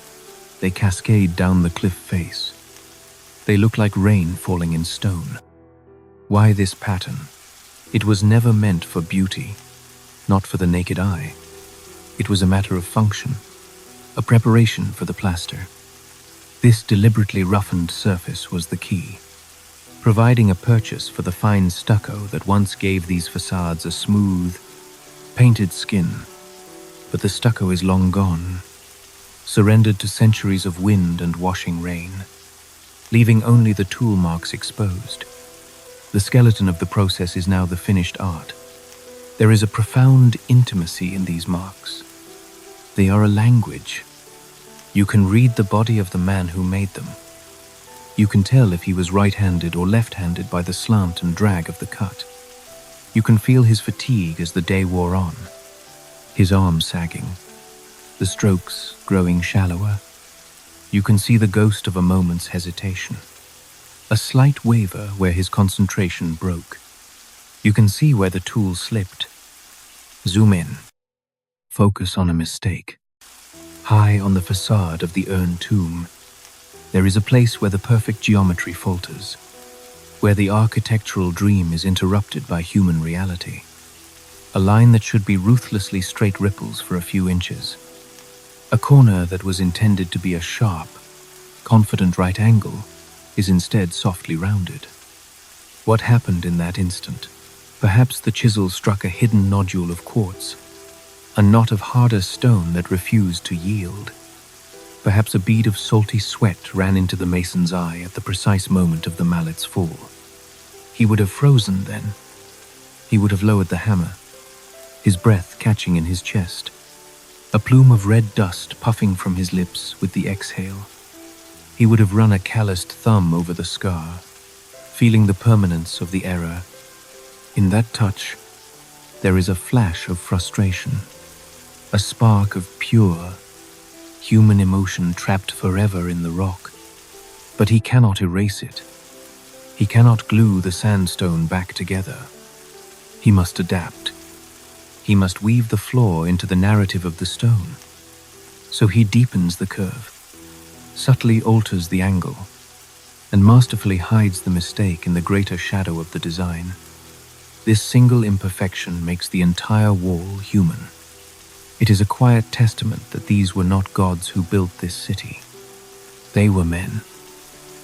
A: they cascade down the cliff face. They look like rain falling in stone. Why this pattern? It was never meant for beauty, not for the naked eye. It was a matter of function, a preparation for the plaster. This deliberately roughened surface was the key, providing a purchase for the fine stucco that once gave these facades a smooth, painted skin. But the stucco is long gone, surrendered to centuries of wind and washing rain, leaving only the tool marks exposed. The skeleton of the process is now the finished art. There is a profound intimacy in these marks. They are a language. You can read the body of the man who made them. You can tell if he was right-handed or left-handed by the slant and drag of the cut. You can feel his fatigue as the day wore on, his arms sagging, the strokes growing shallower. You can see the ghost of a moment's hesitation, a slight waver where his concentration broke. You can see where the tool slipped. Zoom in. Focus on a mistake. High on the facade of the urn tomb, there is a place where the perfect geometry falters, where the architectural dream is interrupted by human reality. A line that should be ruthlessly straight ripples for a few inches. A corner that was intended to be a sharp, confident right angle is instead softly rounded. What happened in that instant? Perhaps the chisel struck a hidden nodule of quartz, a knot of harder stone that refused to yield. Perhaps a bead of salty sweat ran into the mason's eye at the precise moment of the mallet's fall. He would have frozen then. He would have lowered the hammer, his breath catching in his chest, a plume of red dust puffing from his lips with the exhale. He would have run a calloused thumb over the scar, feeling the permanence of the error. In that touch, there is a flash of frustration, a spark of pure, human emotion trapped forever in the rock. But he cannot erase it. He cannot glue the sandstone back together. He must adapt. He must weave the flaw into the narrative of the stone. So he deepens the curve, subtly alters the angle, and masterfully hides the mistake in the greater shadow of the design. This single imperfection makes the entire wall human. It is a quiet testament that these were not gods who built this city. They were men.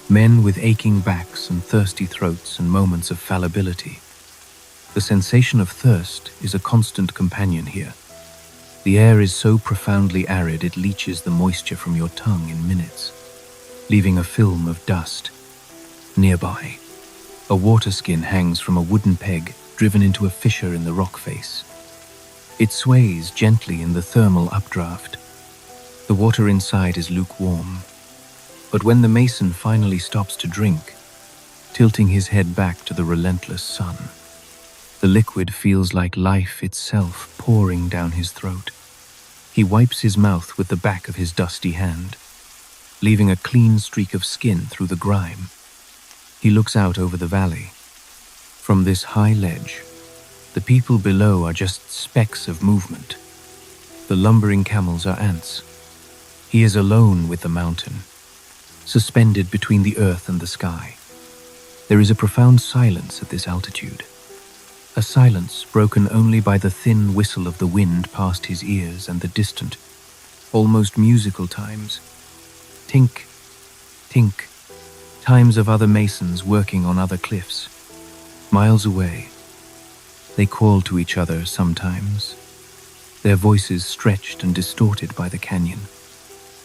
A: Men with aching backs and thirsty throats and moments of fallibility. The sensation of thirst is a constant companion here. The air is so profoundly arid it leaches the moisture from your tongue in minutes, leaving a film of dust. Nearby, a water skin hangs from a wooden peg driven into a fissure in the rock face. It sways gently in the thermal updraft. The water inside is lukewarm, but when the mason finally stops to drink, tilting his head back to the relentless sun, the liquid feels like life itself pouring down his throat. He wipes his mouth with the back of his dusty hand, leaving a clean streak of skin through the grime. He looks out over the valley. From this high ledge, the people below are just specks of movement. The lumbering camels are ants. He is alone with the mountain, suspended between the earth and the sky. There is a profound silence at this altitude. A silence broken only by the thin whistle of the wind past his ears and the distant, almost musical times. Tink, tink, times of other masons working on other cliffs. Miles away, they call to each other sometimes, their voices stretched and distorted by the canyon.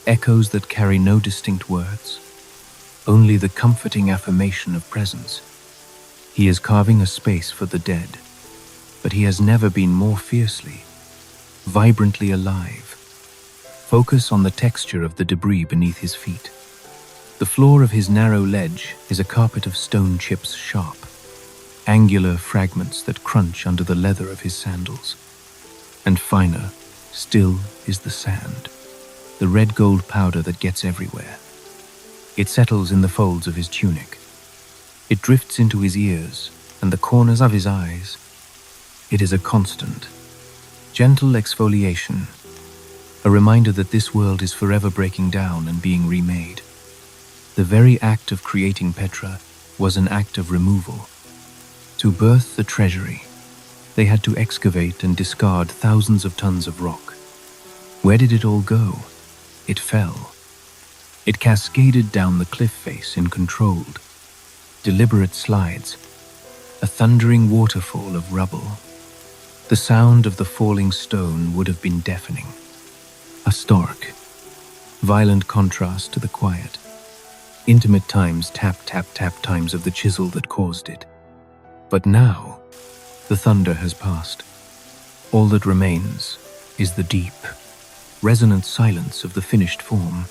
A: Echoes that carry no distinct words, only the comforting affirmation of presence. He is carving a space for the dead, but he has never been more fiercely, vibrantly alive. Focus on the texture of the debris beneath his feet. The floor of his narrow ledge is a carpet of stone chips sharp, angular fragments that crunch under the leather of his sandals. And finer still is the sand, the red-gold powder that gets everywhere. It settles in the folds of his tunic. It drifts into his ears and the corners of his eyes. It is a constant, gentle exfoliation, a reminder that this world is forever breaking down and being remade. The very act of creating Petra was an act of removal. To birth the treasury, they had to excavate and discard thousands of tons of rock. Where did it all go? It fell. It cascaded down the cliff face in controlled, deliberate slides, a thundering waterfall of rubble. The sound of the falling stone would have been deafening. A stark, violent contrast to the quiet, intimate times, tap, tap, tap times of the chisel that caused it. But now, the thunder has passed. All that remains is the deep, resonant silence of the finished form.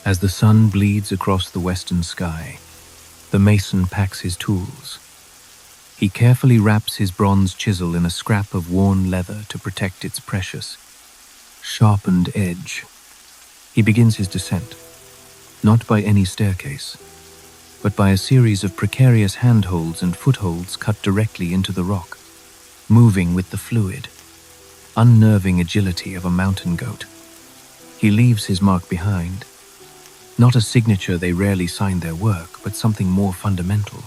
A: As the sun bleeds across the western sky, the mason packs his tools. He carefully wraps his bronze chisel in a scrap of worn leather to protect its precious, sharpened edge. He begins his descent, not by any staircase, but by a series of precarious handholds and footholds cut directly into the rock, moving with the fluid, unnerving agility of a mountain goat. He leaves his mark behind, not a signature they rarely sign their work, but something more fundamental,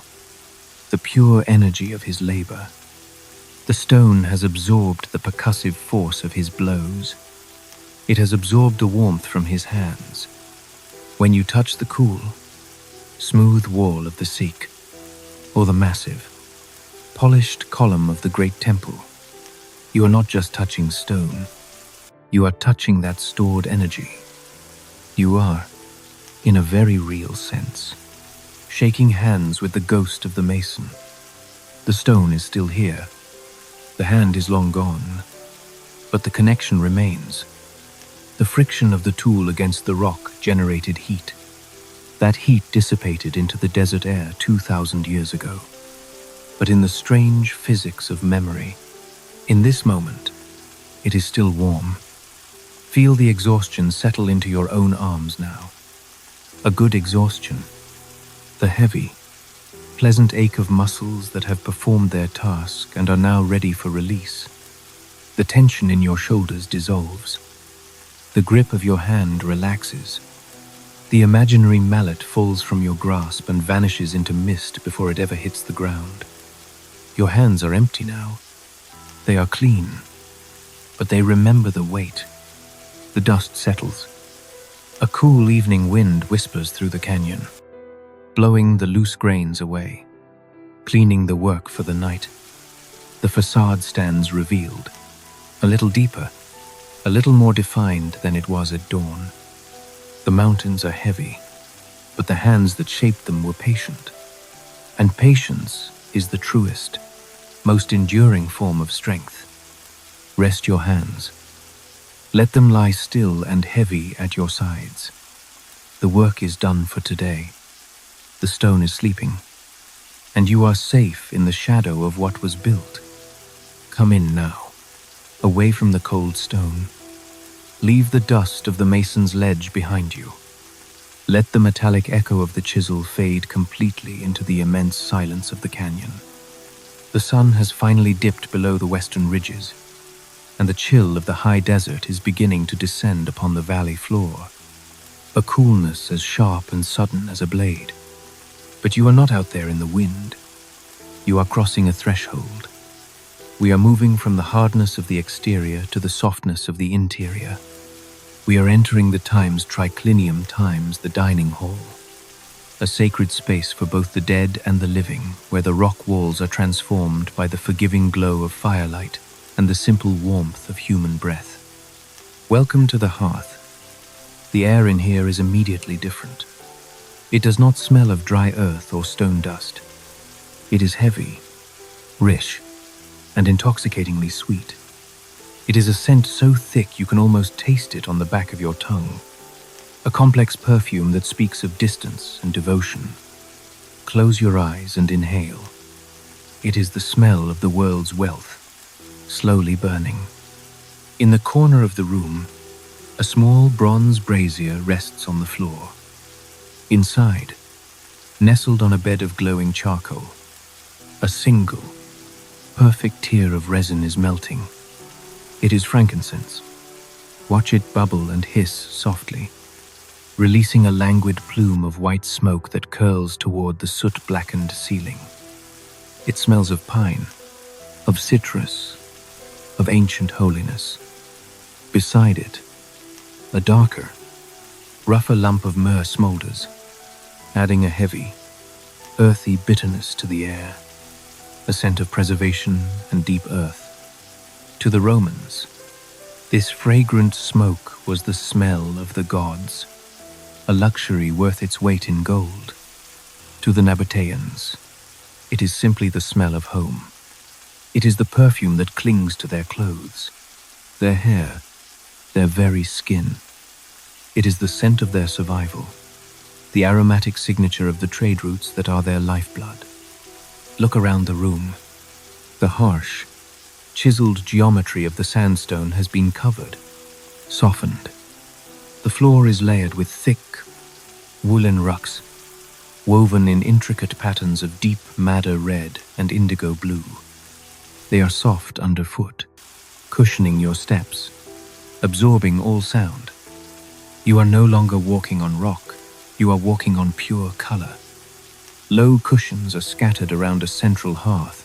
A: the pure energy of his labor. The stone has absorbed the percussive force of his blows. It has absorbed the warmth from his hands. When you touch the cool, smooth wall of the Sikh, or the massive, polished column of the great temple, you are not just touching stone, you are touching that stored energy. You are, in a very real sense, shaking hands with the ghost of the mason. The stone is still here, the hand is long gone, but the connection remains. The friction of the tool against the rock generated heat. That heat dissipated into the desert air 2,000 years ago. But in the strange physics of memory, in this moment, it is still warm. Feel the exhaustion settle into your own arms now. A good exhaustion. The heavy, pleasant ache of muscles that have performed their task and are now ready for release. The tension in your shoulders dissolves. The grip of your hand relaxes. The imaginary mallet falls from your grasp and vanishes into mist before it ever hits the ground. Your hands are empty now. They are clean, but they remember the weight. The dust settles. A cool evening wind whispers through the canyon, blowing the loose grains away, cleaning the work for the night. The facade stands revealed, a little deeper, a little more defined than it was at dawn. The mountains are heavy, but the hands that shaped them were patient. And patience is the truest, most enduring form of strength. Rest your hands. Let them lie still and heavy at your sides. The work is done for today. The stone is sleeping, and you are safe in the shadow of what was built. Come in now, away from the cold stone. Leave the dust of the mason's ledge behind you. Let the metallic echo of the chisel fade completely into the immense silence of the canyon. The sun has finally dipped below the western ridges, and the chill of the high desert is beginning to descend upon the valley floor, a coolness as sharp and sudden as a blade. But you are not out there in the wind. You are crossing a threshold. We are moving from the hardness of the exterior to the softness of the interior. We are entering the time's triclinium times, the dining hall, a sacred space for both the dead and the living, where the rock walls are transformed by the forgiving glow of firelight and the simple warmth of human breath. Welcome to the Hearth. The air in here is immediately different. It does not smell of dry earth or stone dust. It is heavy, rich, and intoxicatingly sweet. It is a scent so thick you can almost taste it on the back of your tongue. A complex perfume that speaks of distance and devotion. Close your eyes and inhale. It is the smell of the world's wealth, slowly burning. In the corner of the room, a small bronze brazier rests on the floor. Inside, nestled on a bed of glowing charcoal, a single, perfect tear of resin is melting. It is frankincense. Watch it bubble and hiss softly, releasing a languid plume of white smoke that curls toward the soot-blackened ceiling. It smells of pine, of citrus, of ancient holiness. Beside it, a darker, rougher lump of myrrh smolders, adding a heavy, earthy bitterness to the air, a scent of preservation and deep earth. To the Romans, this fragrant smoke was the smell of the gods, a luxury worth its weight in gold. To the Nabataeans, it is simply the smell of home. It is the perfume that clings to their clothes, their hair, their very skin. It is the scent of their survival, the aromatic signature of the trade routes that are their lifeblood. Look around the room. The harsh, chiseled geometry of the sandstone has been covered, softened. The floor is layered with thick, woolen rugs, woven in intricate patterns of deep madder red and indigo blue. They are soft underfoot, cushioning your steps, absorbing all sound. You are no longer walking on rock, you are walking on pure color. Low cushions are scattered around a central hearth.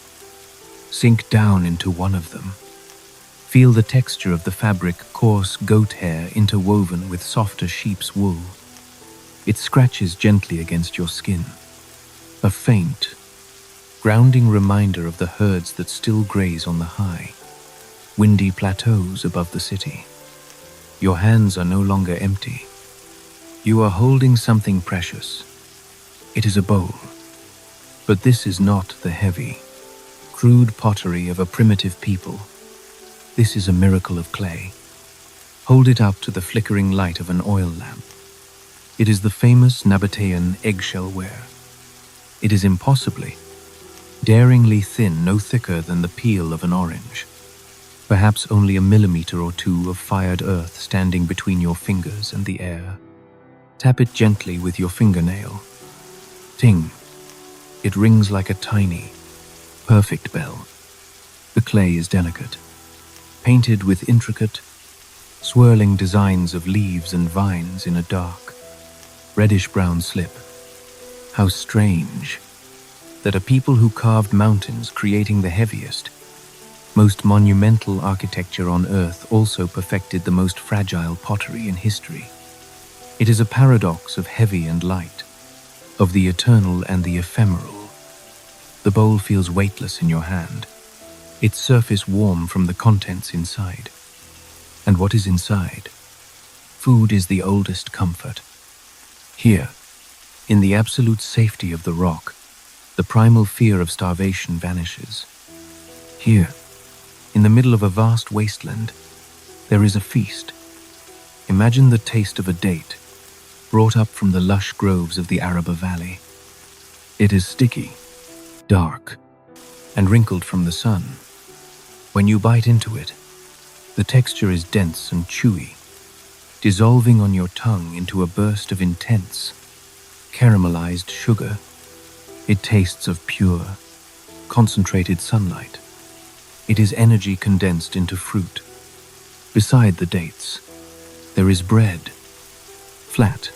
A: Sink down into one of them. Feel the texture of the fabric, coarse goat hair interwoven with softer sheep's wool. It scratches gently against your skin. A faint, grounding reminder of the herds that still graze on the high, windy plateaus above the city. Your hands are no longer empty. You are holding something precious. It is a bowl. But this is not the heavy, crude pottery of a primitive people. This is a miracle of clay. Hold it up to the flickering light of an oil lamp. It is the famous Nabataean eggshell ware. It is impossibly, daringly thin, no thicker than the peel of an orange. Perhaps only a millimeter or two of fired earth standing between your fingers and the air. Tap it gently with your fingernail. Ting. It rings like a tiny, perfect bell. The clay is delicate, painted with intricate, swirling designs of leaves and vines in a dark, reddish-brown slip. How strange that a people who carved mountains, creating the heaviest, most monumental architecture on earth, also perfected the most fragile pottery in history. It is a paradox of heavy and light, of the eternal and the ephemeral. The bowl feels weightless in your hand, its surface warm from the contents inside. And what is inside? Food is the oldest comfort. Here, in the absolute safety of the rock, the primal fear of starvation vanishes. Here, in the middle of a vast wasteland, there is a feast. Imagine the taste of a date, brought up from the lush groves of the Araba Valley. It is sticky, dark, and wrinkled from the sun. When you bite into it, the texture is dense and chewy, dissolving on your tongue into a burst of intense, caramelized sugar. It tastes of pure, concentrated sunlight. It is energy condensed into fruit. Beside the dates, there is bread, flat,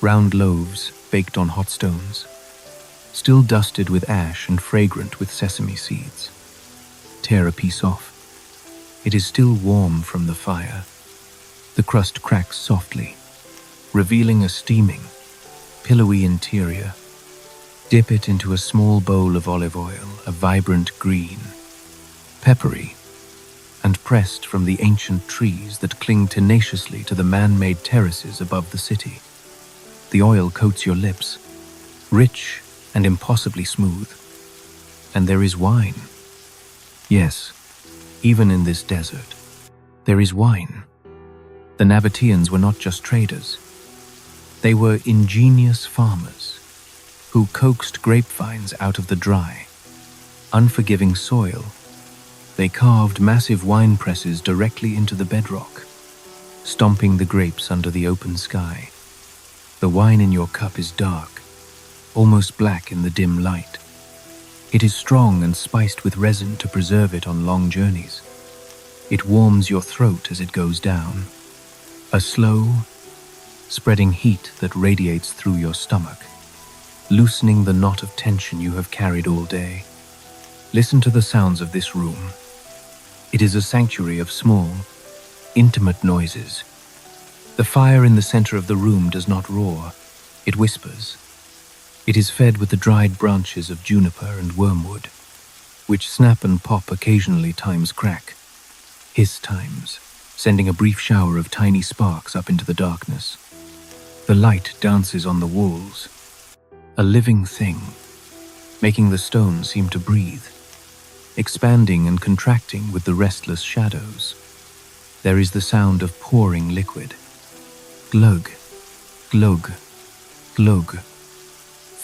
A: round loaves baked on hot stones, still dusted with ash and fragrant with sesame seeds. Tear a piece off. It is still warm from the fire. The crust cracks softly, revealing a steaming, pillowy interior. Dip it into a small bowl of olive oil, a vibrant green, peppery, and pressed from the ancient trees that cling tenaciously to the man-made terraces above the city. The oil coats your lips, rich and impossibly smooth. And there is wine. Yes, even in this desert, there is wine. The Nabataeans were not just traders. They were ingenious farmers who coaxed grapevines out of the dry, unforgiving soil. They carved massive wine presses directly into the bedrock, stomping the grapes under the open sky. The wine in your cup is dark, almost black in the dim light. It is strong and spiced with resin to preserve it on long journeys. It warms your throat as it goes down, a slow, spreading heat that radiates through your stomach, loosening the knot of tension you have carried all day. Listen to the sounds of this room. It is a sanctuary of small, intimate noises. The fire in the center of the room does not roar, it whispers. It is fed with the dried branches of juniper and wormwood, which snap and pop occasionally times crack, hiss times, sending a brief shower of tiny sparks up into the darkness. The light dances on the walls, a living thing, making the stone seem to breathe, expanding and contracting with the restless shadows. There is the sound of pouring liquid. Glug, glug, glug.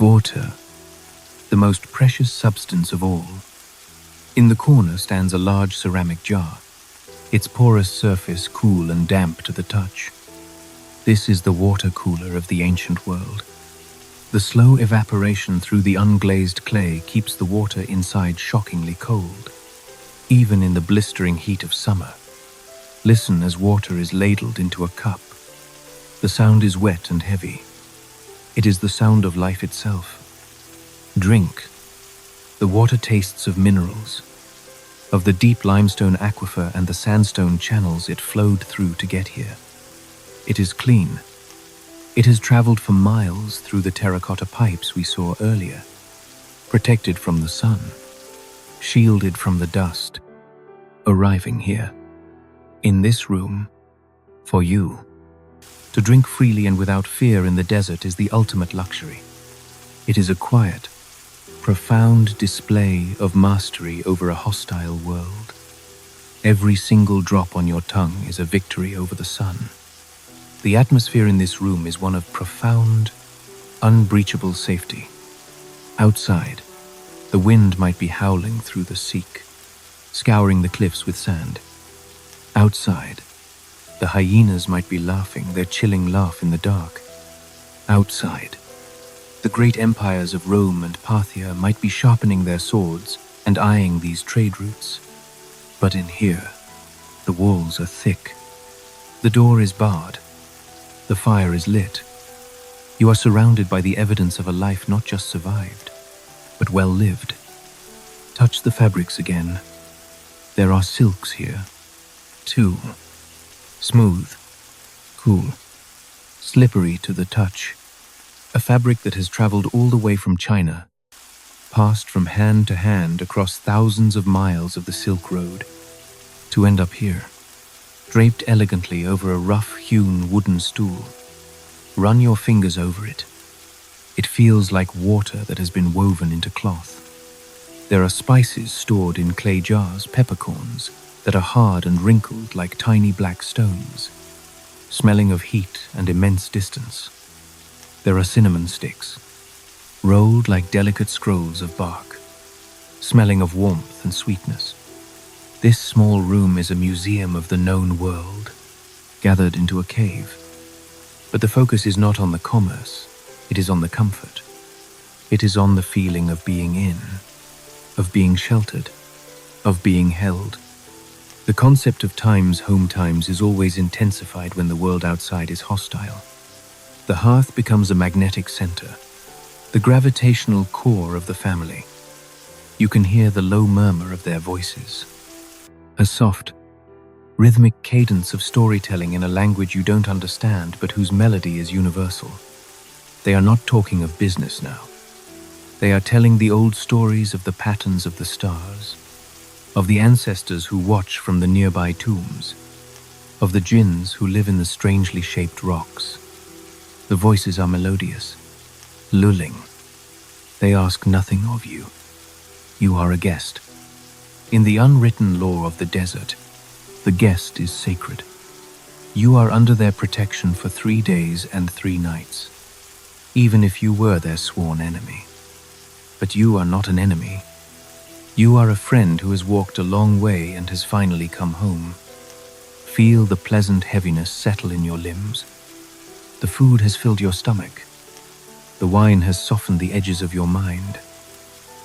A: Water, the most precious substance of all. In the corner stands a large ceramic jar, its porous surface cool and damp to the touch. This is the water cooler of the ancient world. The slow evaporation through the unglazed clay keeps the water inside shockingly cold, even in the blistering heat of summer. Listen as water is ladled into a cup. The sound is wet and heavy. It is the sound of life itself. Drink. The water tastes of minerals, of the deep limestone aquifer and the sandstone channels it flowed through to get here. It is clean. It has traveled for miles through the terracotta pipes we saw earlier, protected from the sun, shielded from the dust, arriving here, in this room, for you. To drink freely and without fear in the desert is the ultimate luxury. It is a quiet, profound display of mastery over a hostile world. Every single drop on your tongue is a victory over the sun. The atmosphere in this room is one of profound, unbreachable safety. Outside, the wind might be howling through the seek, scouring the cliffs with sand. Outside, the hyenas might be laughing their chilling laugh in the dark. Outside, the great empires of Rome and Parthia might be sharpening their swords and eyeing these trade routes. But in here, the walls are thick. The door is barred. The fire is lit. You are surrounded by the evidence of a life not just survived, but well lived. Touch the fabrics again. There are silks here, too. Smooth, cool, slippery to the touch. A fabric that has traveled all the way from China, passed from hand to hand across thousands of miles of the Silk Road, to end up here, draped elegantly over a rough-hewn wooden stool. Run your fingers over it. It feels like water that has been woven into cloth. There are spices stored in clay jars, peppercorns, that are hard and wrinkled like tiny black stones, smelling of heat and immense distance. There are cinnamon sticks, rolled like delicate scrolls of bark, smelling of warmth and sweetness. This small room is a museum of the known world, gathered into a cave. But the focus is not on the commerce, it is on the comfort. It is on the feeling of being in, of being sheltered, of being held. The concept of home times is always intensified when the world outside is hostile. The hearth becomes a magnetic center, the gravitational core of the family. You can hear the low murmur of their voices, a soft, rhythmic cadence of storytelling in a language you don't understand but whose melody is universal. They are not talking of business now. They are telling the old stories of the patterns of the stars, of the ancestors who watch from the nearby tombs, of the jinns who live in the strangely shaped rocks. The voices are melodious, lulling. They ask nothing of you. You are a guest. In the unwritten law of the desert, the guest is sacred. You are under their protection for 3 days and 3 nights, even if you were their sworn enemy. But you are not an enemy. You are a friend who has walked a long way and has finally come home. Feel the pleasant heaviness settle in your limbs. The food has filled your stomach. The wine has softened the edges of your mind.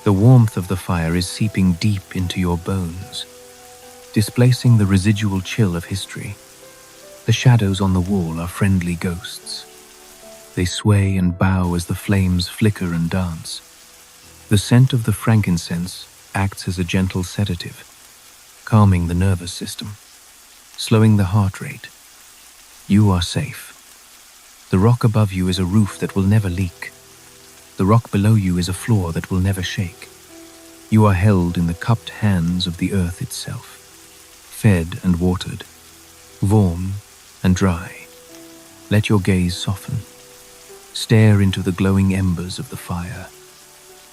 A: The warmth of the fire is seeping deep into your bones, displacing the residual chill of history. The shadows on the wall are friendly ghosts. They sway and bow as the flames flicker and dance. The scent of the frankincense acts as a gentle sedative, calming the nervous system, slowing the heart rate. You are safe. The rock above you is a roof that will never leak. The rock below you is a floor that will never shake. You are held in the cupped hands of the earth itself, fed and watered, warm and dry. Let your gaze soften. Stare into the glowing embers of the fire.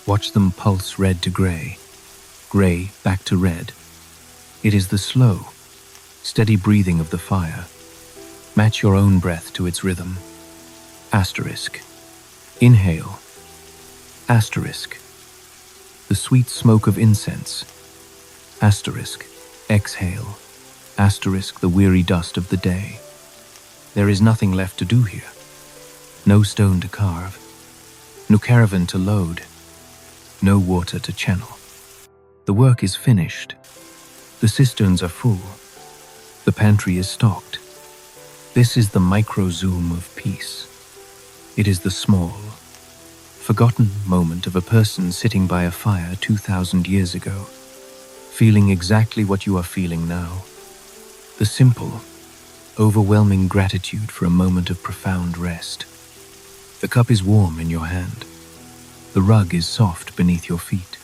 A: Watch them pulse red to grey back to red. It is the slow, steady breathing of the fire. Match your own breath to its rhythm. Asterisk. Inhale. Asterisk. The sweet smoke of incense. Asterisk. Exhale. Asterisk. The weary dust of the day. There is nothing left to do here. No stone to carve. No caravan to load. No water to channel. The work is finished. The cisterns are full. The pantry is stocked. This is the micro-zoom of peace. It is the small, forgotten moment of a person sitting by a fire 2,000 years ago, feeling exactly what you are feeling now. The simple, overwhelming gratitude for a moment of profound rest. The cup is warm in your hand. The rug is soft beneath your feet.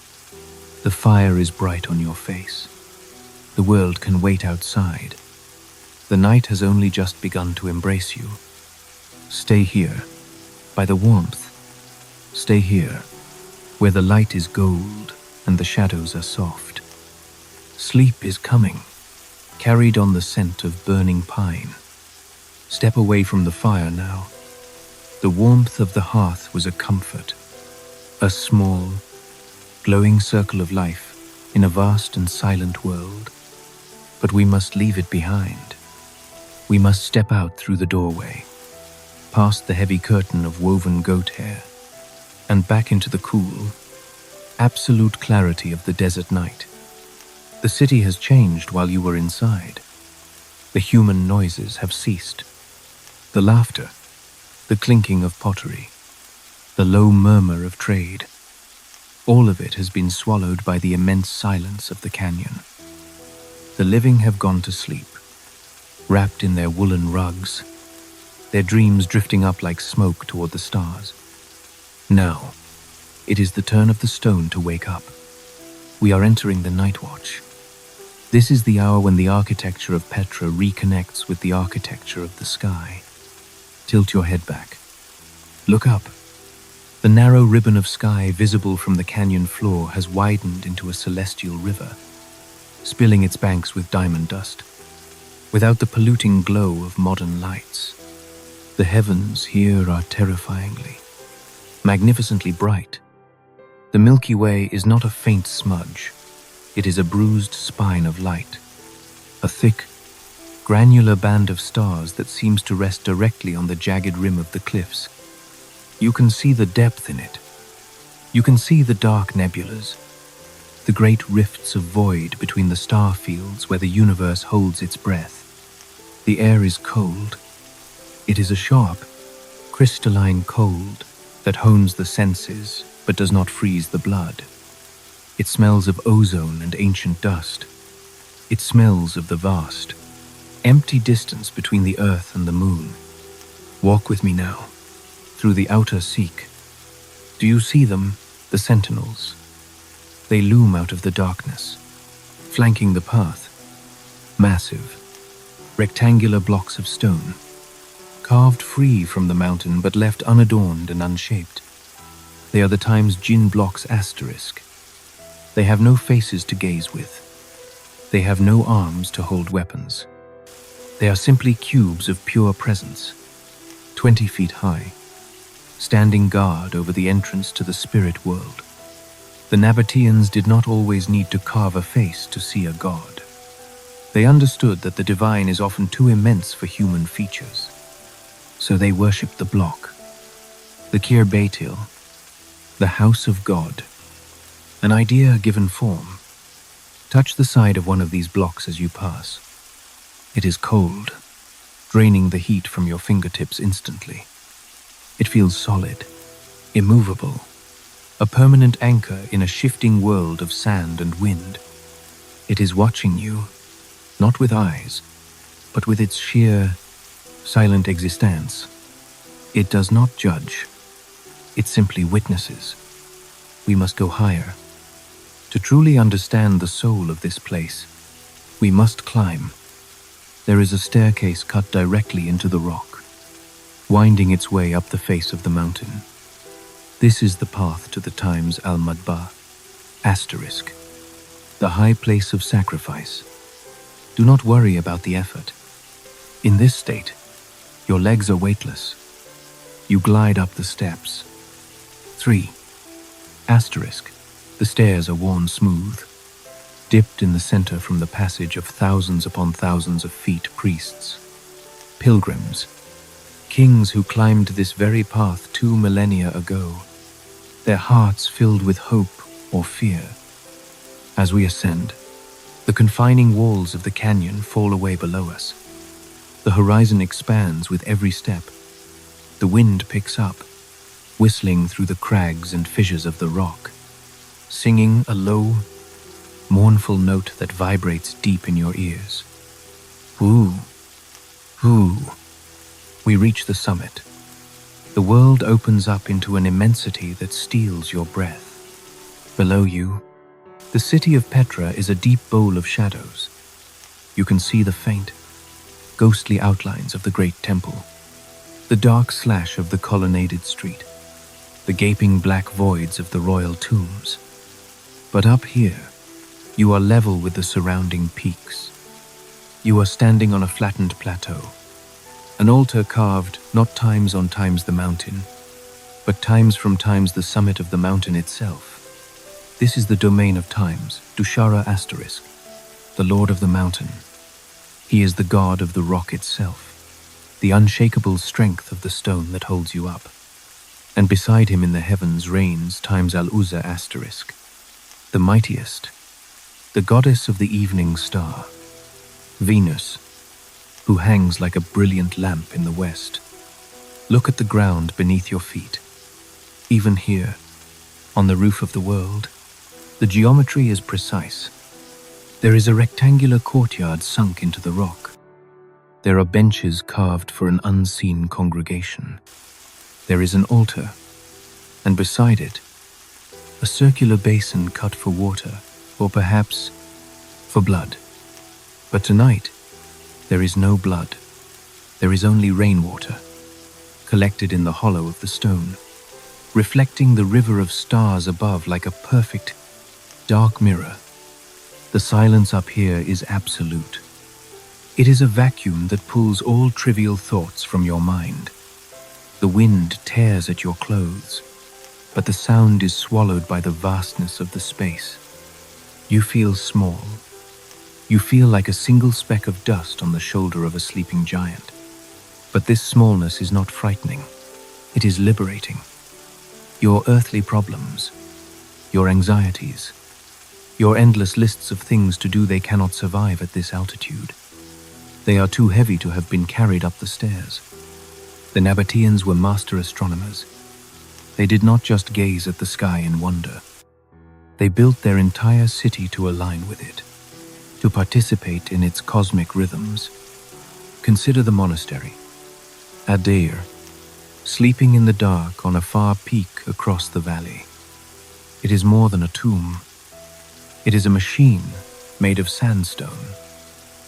A: The fire is bright on your face. The world can wait outside. The night has only just begun to embrace you. Stay here, by the warmth. Stay here, where the light is gold and the shadows are soft. Sleep is coming, carried on the scent of burning pine. Step away from the fire now. The warmth of the hearth was a comfort, a small, glowing circle of life in a vast and silent world. But we must leave it behind. We must step out through the doorway, past the heavy curtain of woven goat hair, and back into the cool, absolute clarity of the desert night. The city has changed while you were inside. The human noises have ceased. The laughter, the clinking of pottery, the low murmur of trade, all of it has been swallowed by the immense silence of the canyon. The living have gone to sleep, wrapped in their woolen rugs, their dreams drifting up like smoke toward the stars. Now, it is the turn of the stone to wake up. We are entering the night watch. This is the hour when the architecture of Petra reconnects with the architecture of the sky. Tilt your head back. Look up. The narrow ribbon of sky visible from the canyon floor has widened into a celestial river, spilling its banks with diamond dust. Without the polluting glow of modern lights, the heavens here are terrifyingly, magnificently bright. The Milky Way is not a faint smudge. It is a bruised spine of light, a thick, granular band of stars that seems to rest directly on the jagged rim of the cliffs. You can see the depth in it. You can see the dark nebulas, the great rifts of void between the star fields where the universe holds its breath. The air is cold. It is a sharp, crystalline cold that hones the senses but does not freeze the blood. It smells of ozone and ancient dust. It smells of the vast, empty distance between the earth and the moon. Walk with me now, through the outer Seek. Do you see them, the sentinels? They loom out of the darkness, flanking the path. Massive, rectangular blocks of stone, carved free from the mountain but left unadorned and unshaped. They are the time's Jinn blocks asterisk. They have no faces to gaze with. They have no arms to hold weapons. They are simply cubes of pure presence, 20 feet high, standing guard over the entrance to the spirit world. The Nabataeans did not always need to carve a face to see a god. They understood that the divine is often too immense for human features. So they worshipped the block, the Kir Baitil, the house of God. An idea given form. Touch the side of one of these blocks as you pass. It is cold, draining the heat from your fingertips instantly. It feels solid, immovable, a permanent anchor in a shifting world of sand and wind. It is watching you, not with eyes, but with its sheer, silent existence. It does not judge. It simply witnesses. We must go higher. To truly understand the soul of this place, we must climb. There is a staircase cut directly into the rock, winding its way up the face of the mountain. This is the path to the times Al-Madba, asterisk, the high place of sacrifice. Do not worry about the effort. In this state, your legs are weightless. You glide up the steps. 3. Asterisk, the stairs are worn smooth, dipped in the center from the passage of thousands upon thousands of feet priests, pilgrims, kings who climbed this very path 2 millennia ago, their hearts filled with hope or fear. As we ascend, the confining walls of the canyon fall away below us. The horizon expands with every step. The wind picks up, whistling through the crags and fissures of the rock, singing a low, mournful note that vibrates deep in your ears. Woo, woo. We reach the summit. The world opens up into an immensity that steals your breath. Below you, the city of Petra is a deep bowl of shadows. You can see the faint, ghostly outlines of the great temple, the dark slash of the colonnaded street, the gaping black voids of the royal tombs. But up here, you are level with the surrounding peaks. You are standing on a flattened plateau, an altar carved not times on times the mountain, but times from times the summit of the mountain itself. This is the domain of times, Dushara asterisk, the lord of the mountain. He is the god of the rock itself, the unshakable strength of the stone that holds you up. And beside him in the heavens reigns times Al-Uzza asterisk, the mightiest, the goddess of the evening star, Venus, who hangs like a brilliant lamp in the west. Look at the ground beneath your feet. Even here, on the roof of the world, the geometry is precise. There is a rectangular courtyard sunk into the rock. There are benches carved for an unseen congregation. There is an altar, and beside it, a circular basin cut for water, or perhaps for blood. But tonight, there is no blood. There is only rainwater, collected in the hollow of the stone, reflecting the river of stars above like a perfect, dark mirror. The silence up here is absolute. It is a vacuum that pulls all trivial thoughts from your mind. The wind tears at your clothes, but the sound is swallowed by the vastness of the space. You feel small. You feel like a single speck of dust on the shoulder of a sleeping giant. But this smallness is not frightening. It is liberating. Your earthly problems, your anxieties, your endless lists of things to do, they cannot survive at this altitude. They are too heavy to have been carried up the stairs. The Nabataeans were master astronomers. They did not just gaze at the sky in wonder. They built their entire city to align with it, to participate in its cosmic rhythms. Consider the monastery, Adair, sleeping in the dark on a far peak across the valley. It is more than a tomb. It is a machine made of sandstone,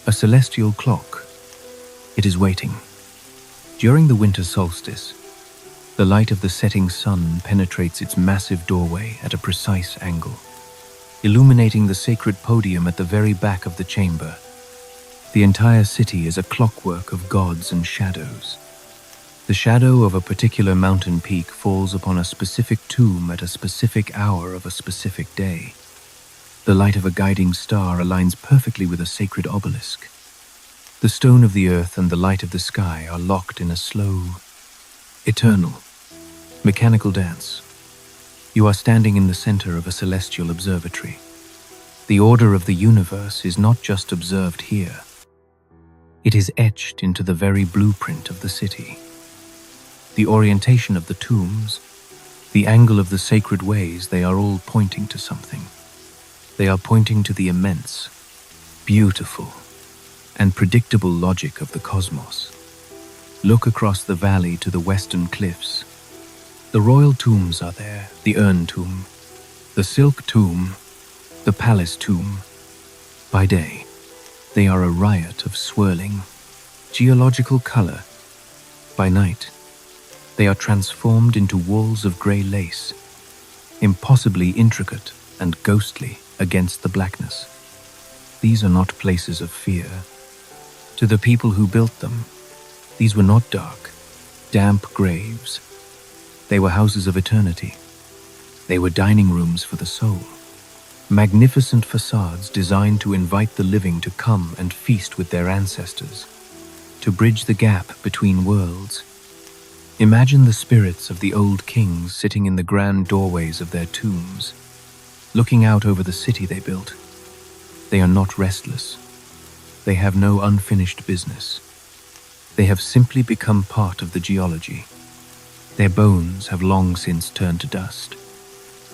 A: a celestial clock. It is waiting. During the winter solstice, the light of the setting sun penetrates its massive doorway at a precise angle, illuminating the sacred podium at the very back of the chamber. The entire city is a clockwork of gods and shadows. The shadow of a particular mountain peak falls upon a specific tomb at a specific hour of a specific day. The light of a guiding star aligns perfectly with a sacred obelisk. The stone of the earth and the light of the sky are locked in a slow, eternal, mechanical dance. You are standing in the center of a celestial observatory. The order of the universe is not just observed here. It is etched into the very blueprint of the city. The orientation of the tombs, the angle of the sacred ways, they are all pointing to something. They are pointing to the immense, beautiful, and predictable logic of the cosmos. Look across the valley to the western cliffs. The royal tombs are there, the urn tomb, the silk tomb, the palace tomb. By day, they are a riot of swirling, geological color. By night, they are transformed into walls of grey lace, impossibly intricate and ghostly against the blackness. These are not places of fear. To the people who built them, these were not dark, damp graves. They were houses of eternity. They were dining rooms for the soul. Magnificent facades designed to invite the living to come and feast with their ancestors, to bridge the gap between worlds. Imagine the spirits of the old kings sitting in the grand doorways of their tombs, looking out over the city they built. They are not restless. They have no unfinished business. They have simply become part of the geology. Their bones have long since turned to dust,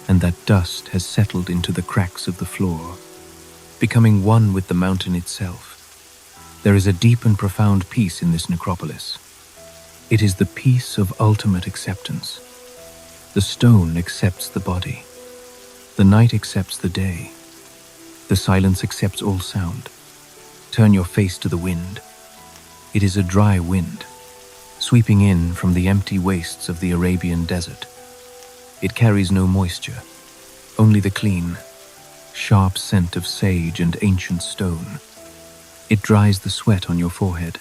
A: and that dust has settled into the cracks of the floor, becoming one with the mountain itself. There is a deep and profound peace in this necropolis. It is the peace of ultimate acceptance. The stone accepts the body. The night accepts the day. The silence accepts all sound. Turn your face to the wind. It is a dry wind, sweeping in from the empty wastes of the Arabian desert. It carries no moisture, only the clean, sharp scent of sage and ancient stone. It dries the sweat on your forehead.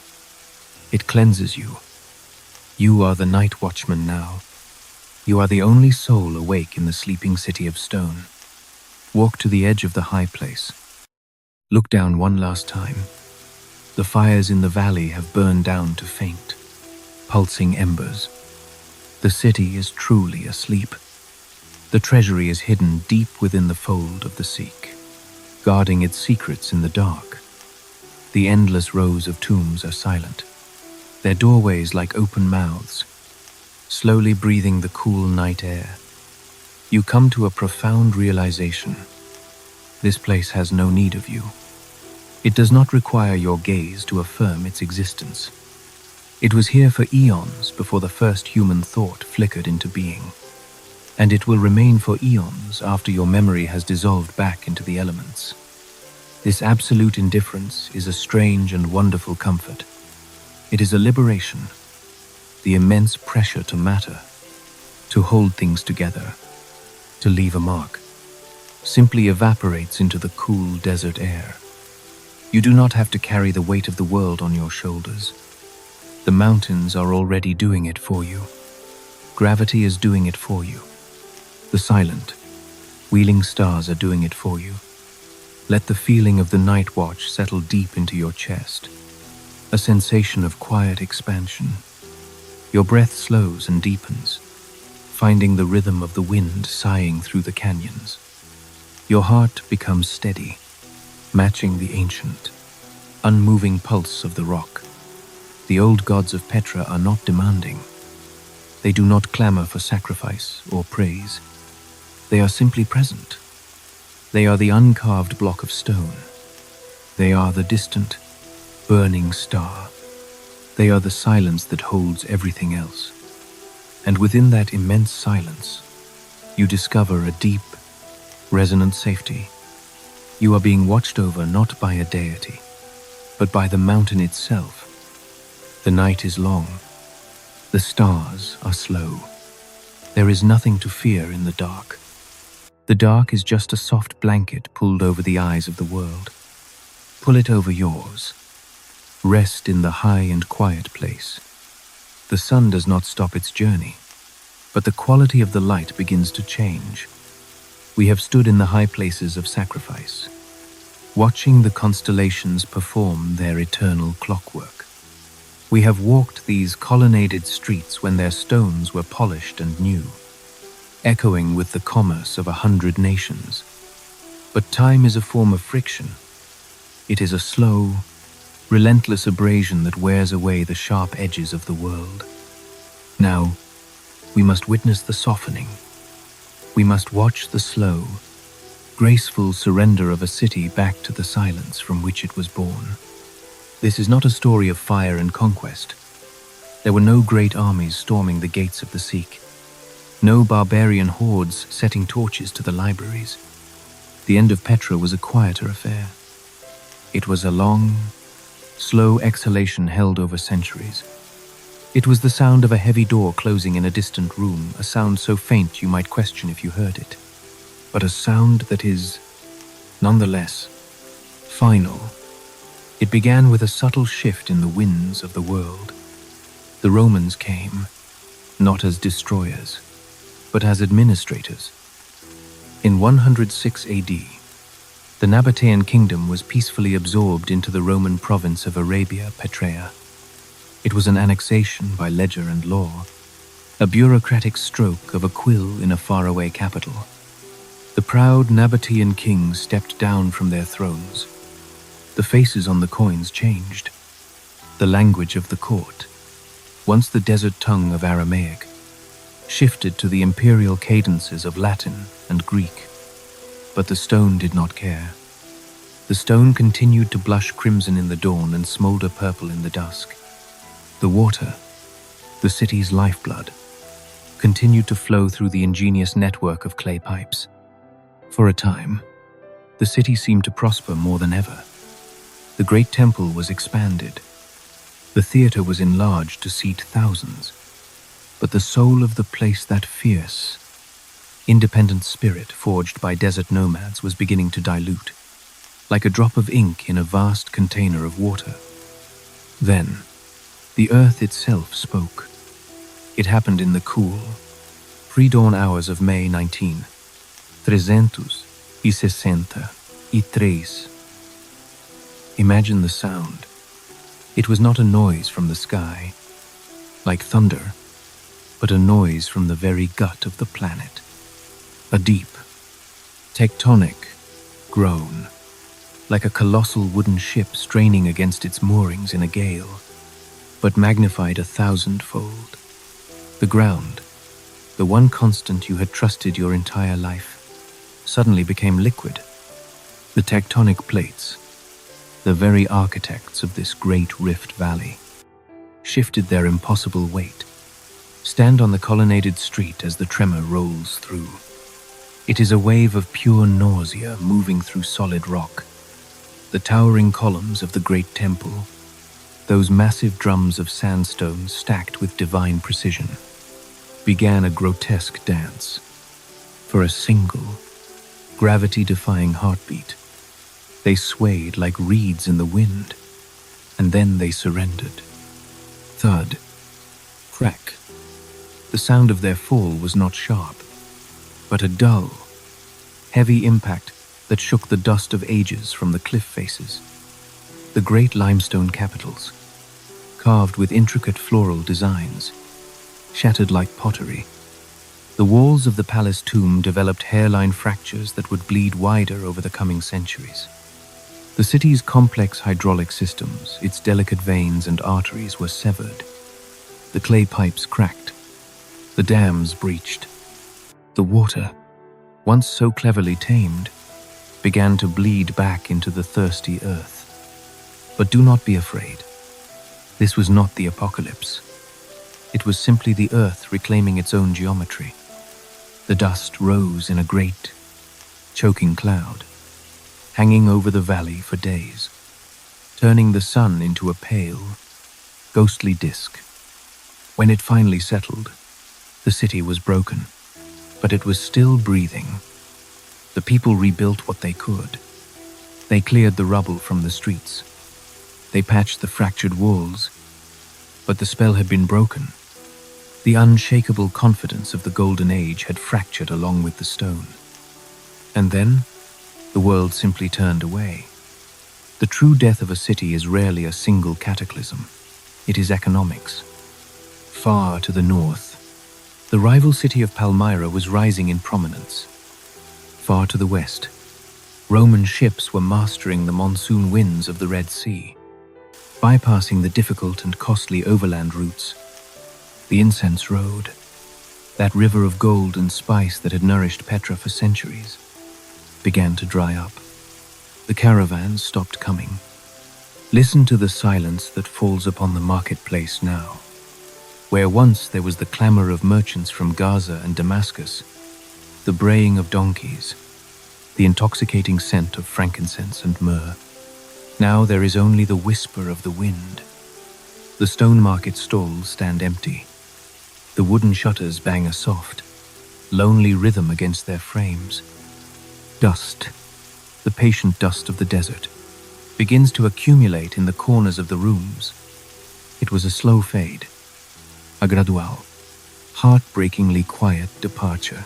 A: It cleanses you. You are the night watchman now. You are the only soul awake in the sleeping city of stone. Walk to the edge of the high place. Look down one last time. The fires in the valley have burned down to faint, pulsing embers. The city is truly asleep. The treasury is hidden deep within the fold of the Sikh, guarding its secrets in the dark. The endless rows of tombs are silent, their doorways like open mouths, slowly breathing the cool night air. You come to a profound realization. This place has no need of you. It does not require your gaze to affirm its existence. It was here for eons before the first human thought flickered into being, and it will remain for eons after your memory has dissolved back into the elements. This absolute indifference is a strange and wonderful comfort. It is a liberation. The immense pressure to matter, to hold things together, to leave a mark, simply evaporates into the cool desert air. You do not have to carry the weight of the world on your shoulders. The mountains are already doing it for you. Gravity is doing it for you. The silent, wheeling stars are doing it for you. Let the feeling of the night watch settle deep into your chest, a sensation of quiet expansion. Your breath slows and deepens, finding the rhythm of the wind sighing through the canyons. Your heart becomes steady, matching the ancient, unmoving pulse of the rock. The old gods of Petra are not demanding. They do not clamor for sacrifice or praise. They are simply present. They are the uncarved block of stone. They are the distant, burning star. They are the silence that holds everything else. And within that immense silence, you discover a deep, resonant safety. You are being watched over not by a deity, but by the mountain itself. The night is long. The stars are slow. There is nothing to fear in the dark. The dark is just a soft blanket pulled over the eyes of the world. Pull it over yours. Rest in the high and quiet place. The sun does not stop its journey, but the quality of the light begins to change. We have stood in the high places of sacrifice, watching the constellations perform their eternal clockwork. We have walked these colonnaded streets when their stones were polished and new, echoing with the commerce of 100 nations. But time is a form of friction. It is a slow, relentless abrasion that wears away the sharp edges of the world. Now, we must witness the softening. We must watch the slow, graceful surrender of a city back to the silence from which it was born. This is not a story of fire and conquest. There were no great armies storming the gates of the Sikh, no barbarian hordes setting torches to the libraries. The end of Petra was a quieter affair. It was a long, slow exhalation held over centuries. It was the sound of a heavy door closing in a distant room, a sound so faint you might question if you heard it, but a sound that is, nonetheless, final. It began with a subtle shift in the winds of the world. The Romans came, not as destroyers, but as administrators. In 106 AD, the Nabataean Kingdom was peacefully absorbed into the Roman province of Arabia Petraea. It was an annexation by ledger and law, a bureaucratic stroke of a quill in a faraway capital. The proud Nabataean kings stepped down from their thrones. The faces on the coins changed. The language of the court, once the desert tongue of Aramaic, shifted to the imperial cadences of Latin and Greek. But the stone did not care. The stone continued to blush crimson in the dawn and smolder purple in the dusk. The water, the city's lifeblood, continued to flow through the ingenious network of clay pipes. For a time, the city seemed to prosper more than ever. The great temple was expanded. The theater was enlarged to seat thousands. But the soul of the place, that fierce, independent spirit forged by desert nomads, was beginning to dilute, like a drop of ink in a vast container of water. Then, the earth itself spoke. It happened in the cool, pre-dawn hours of May 19, 363. Imagine the sound. It was not a noise from the sky, like thunder, but a noise from the very gut of the planet. A deep, tectonic groan, like a colossal wooden ship straining against its moorings in a gale, but magnified 1,000-fold. The ground, the one constant you had trusted your entire life, suddenly became liquid. The tectonic plates, the very architects of this great rift valley, shifted their impossible weight. Stand on the colonnaded street as the tremor rolls through. It is a wave of pure nausea moving through solid rock. The towering columns of the great temple, those massive drums of sandstone stacked with divine precision, began a grotesque dance. For a single, gravity-defying heartbeat, they swayed like reeds in the wind, and then they surrendered. Thud, crack. The sound of their fall was not sharp, but a dull, heavy impact that shook the dust of ages from the cliff faces. The great limestone capitals, carved with intricate floral designs, shattered like pottery. The walls of the palace tomb developed hairline fractures that would bleed wider over the coming centuries. The city's complex hydraulic systems, its delicate veins and arteries, were severed. The clay pipes cracked. The dams breached. The water, once so cleverly tamed, began to bleed back into the thirsty earth. But do not be afraid. This was not the apocalypse. It was simply the earth reclaiming its own geometry. The dust rose in a great, choking cloud, hanging over the valley for days, turning the sun into a pale, ghostly disk. When it finally settled, the city was broken, but it was still breathing. The people rebuilt what they could. They cleared the rubble from the streets. They patched the fractured walls, but the spell had been broken. The unshakable confidence of the Golden Age had fractured along with the stone. And then, the world simply turned away. The true death of a city is rarely a single cataclysm. It is economics. Far to the north, the rival city of Palmyra was rising in prominence. Far to the west, Roman ships were mastering the monsoon winds of the Red Sea, bypassing the difficult and costly overland routes. The Incense Road, that river of gold and spice that had nourished Petra for centuries, began to dry up. The caravans stopped coming. Listen to the silence that falls upon the marketplace now. Where once there was the clamor of merchants from Gaza and Damascus, the braying of donkeys, the intoxicating scent of frankincense and myrrh, now there is only the whisper of the wind. The stone market stalls stand empty. The wooden shutters bang a soft, lonely rhythm against their frames. Dust, the patient dust of the desert, begins to accumulate in the corners of the rooms. It was a slow fade, a gradual, heartbreakingly quiet departure.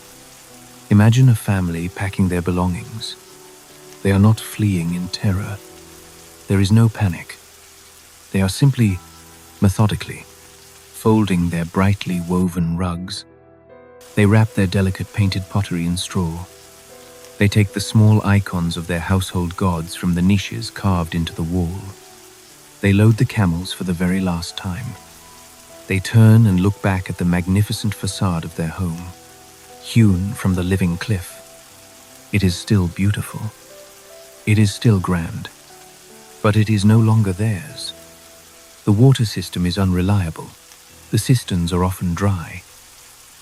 A: Imagine a family packing their belongings. They are not fleeing in terror. There is no panic. They are simply, methodically, folding their brightly woven rugs. They wrap their delicate painted pottery in straw. They take the small icons of their household gods from the niches carved into the wall. They load the camels for the very last time. They turn and look back at the magnificent facade of their home, hewn from the living cliff. It is still beautiful. It is still grand. But it is no longer theirs. The water system is unreliable. The cisterns are often dry.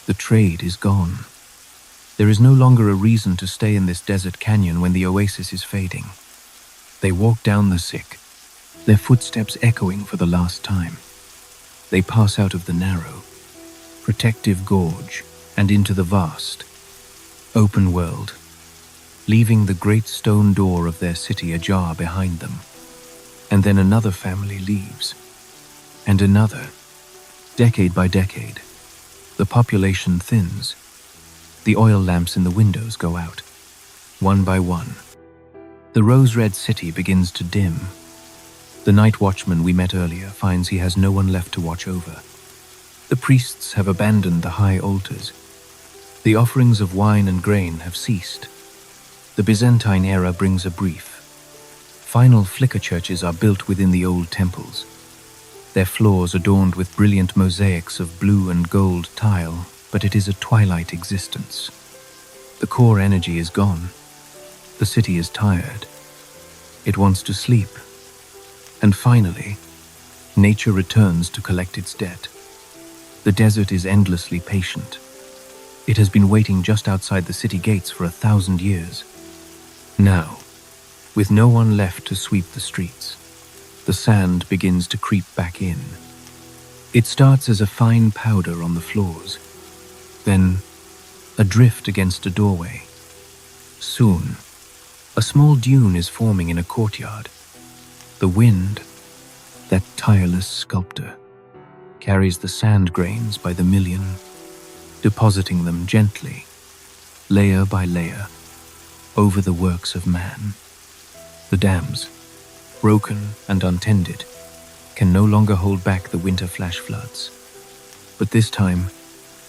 A: The trade is gone. There is no longer a reason to stay in this desert canyon when the oasis is fading. They walk down the sick, their footsteps echoing for the last time. They pass out of the narrow, protective gorge and into the vast, open world, leaving the great stone door of their city ajar behind them. And then another family leaves, and another. Decade by decade, the population thins. The oil lamps in the windows go out, one by one. The rose-red city begins to dim. The night watchman we met earlier finds he has no one left to watch over. The priests have abandoned the high altars. The offerings of wine and grain have ceased. The Byzantine era brings a brief. Final flicker churches are built within the old temples, their floors adorned with brilliant mosaics of blue and gold tile, but it is a twilight existence. The core energy is gone. The city is tired. It wants to sleep. And finally, nature returns to collect its debt. The desert is endlessly patient. It has been waiting just outside the city gates for 1,000 years. Now, with no one left to sweep the streets, the sand begins to creep back in. It starts as a fine powder on the floors, then a drift against a doorway. Soon, a small dune is forming in a courtyard. The wind, that tireless sculptor, carries the sand grains by the million, depositing them gently, layer by layer, over the works of man. The dams, broken and untended, can no longer hold back the winter flash floods. But this time,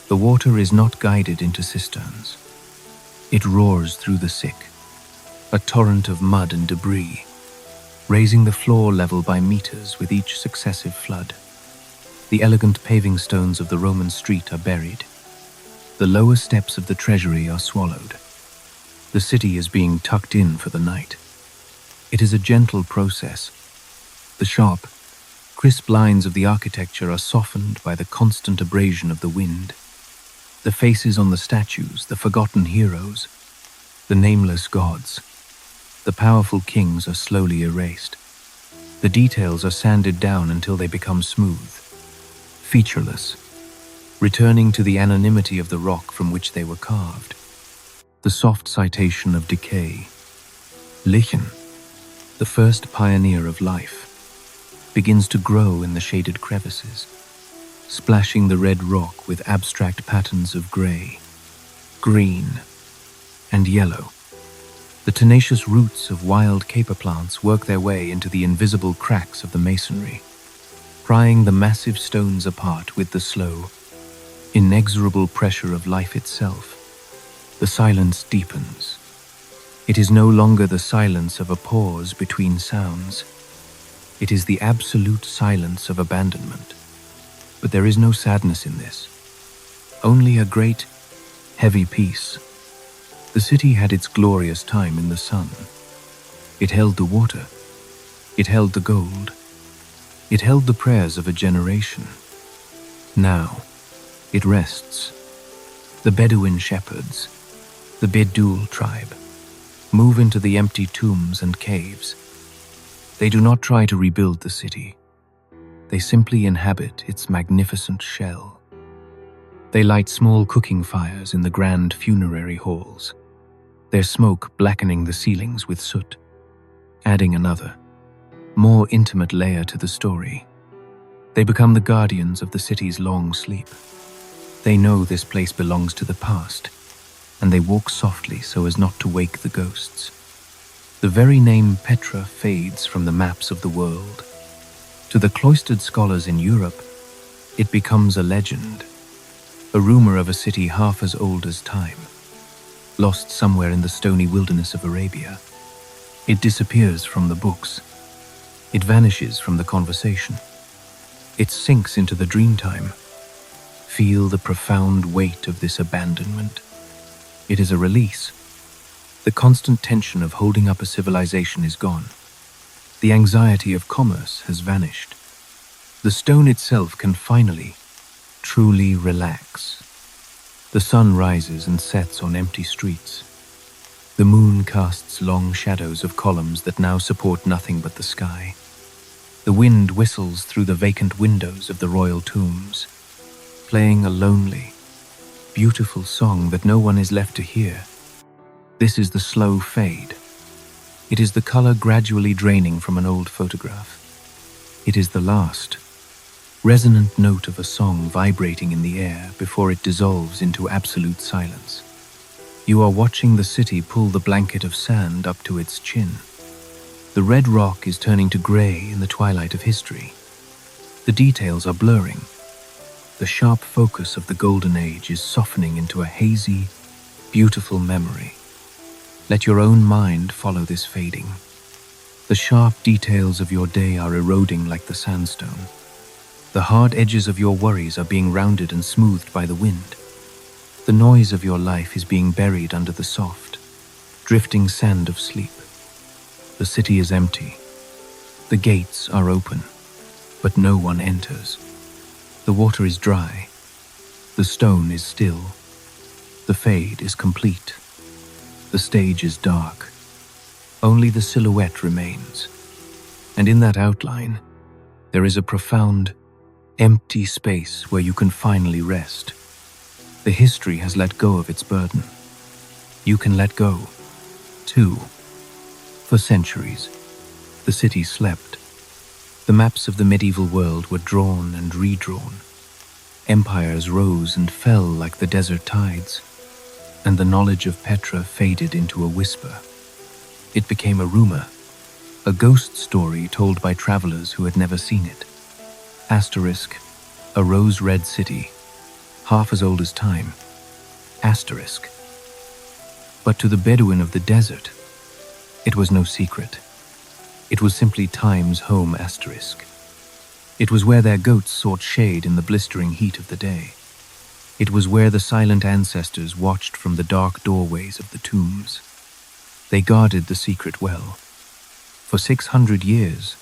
A: the water is not guided into cisterns. It roars through the sick, a torrent of mud and debris, raising the floor level by meters with each successive flood. The elegant paving stones of the Roman street are buried. The lower steps of the treasury are swallowed. The city is being tucked in for the night. It is a gentle process. The sharp, crisp lines of the architecture are softened by the constant abrasion of the wind. The faces on the statues, the forgotten heroes, the nameless gods, the powerful kings are slowly erased. The details are sanded down until they become smooth, featureless, returning to the anonymity of the rock from which they were carved. The soft citation of decay. Lichen, the first pioneer of life, begins to grow in the shaded crevices. splashing the red rock with abstract patterns of grey, green, and yellow. The tenacious roots of wild caper plants work their way into the invisible cracks of the masonry, prying the massive stones apart with the slow, inexorable pressure of life itself. The silence deepens. It is no longer the silence of a pause between sounds. It is the absolute silence of abandonment. But there is no sadness in this. Only a great, heavy peace. The city had its glorious time in the sun. It held the water. It held the gold. It held the prayers of a generation. Now, it rests. The Bedouin shepherds, the Bedouin tribe, move into the empty tombs and caves. They do not try to rebuild the city. They simply inhabit its magnificent shell. They light small cooking fires in the grand funerary halls, their smoke blackening the ceilings with soot, adding another, more intimate layer to the story. They become the guardians of the city's long sleep. They know this place belongs to the past, and they walk softly so as not to wake the ghosts. The very name Petra fades from the maps of the world. To the cloistered scholars in Europe, it becomes a legend, a rumor of a city half as old as time, lost somewhere in the stony wilderness of Arabia. It disappears from the books. It vanishes from the conversation. It sinks into the dreamtime. Feel the profound weight of this abandonment. It is a release. The constant tension of holding up a civilization is gone. The anxiety of commerce has vanished. The stone itself can finally, truly relax. The sun rises and sets on empty streets. The moon casts long shadows of columns that now support nothing but the sky. The wind whistles through the vacant windows of the royal tombs, playing a lonely, beautiful song that no one is left to hear. This is the slow fade. It is the color gradually draining from an old photograph. It is the last, resonant note of a song vibrating in the air before it dissolves into absolute silence. You are watching the city pull the blanket of sand up to its chin. The red rock is turning to gray in the twilight of history. The details are blurring. The sharp focus of the golden age is softening into a hazy, beautiful memory. Let your own mind follow this fading. The sharp details of your day are eroding like the sandstone. The hard edges of your worries are being rounded and smoothed by the wind. The noise of your life is being buried under the soft, drifting sand of sleep. The city is empty. The gates are open, but no one enters. The water is dry. The stone is still. The fade is complete. The stage is dark. Only the silhouette remains. And in that outline, there is a profound, empty space where you can finally rest. The history has let go of its burden. You can let go, too. For centuries, the city slept. The maps of the medieval world were drawn and redrawn. Empires rose and fell like the desert tides, and the knowledge of Petra faded into a whisper. It became a rumor, a ghost story told by travelers who had never seen it. Asterisk, a rose-red city, half as old as time. Asterisk. But to the Bedouin of the desert, it was no secret. It was simply time's home asterisk. It was where their goats sought shade in the blistering heat of the day. It was where the silent ancestors watched from the dark doorways of the tombs. They guarded the secret well. For 600 years,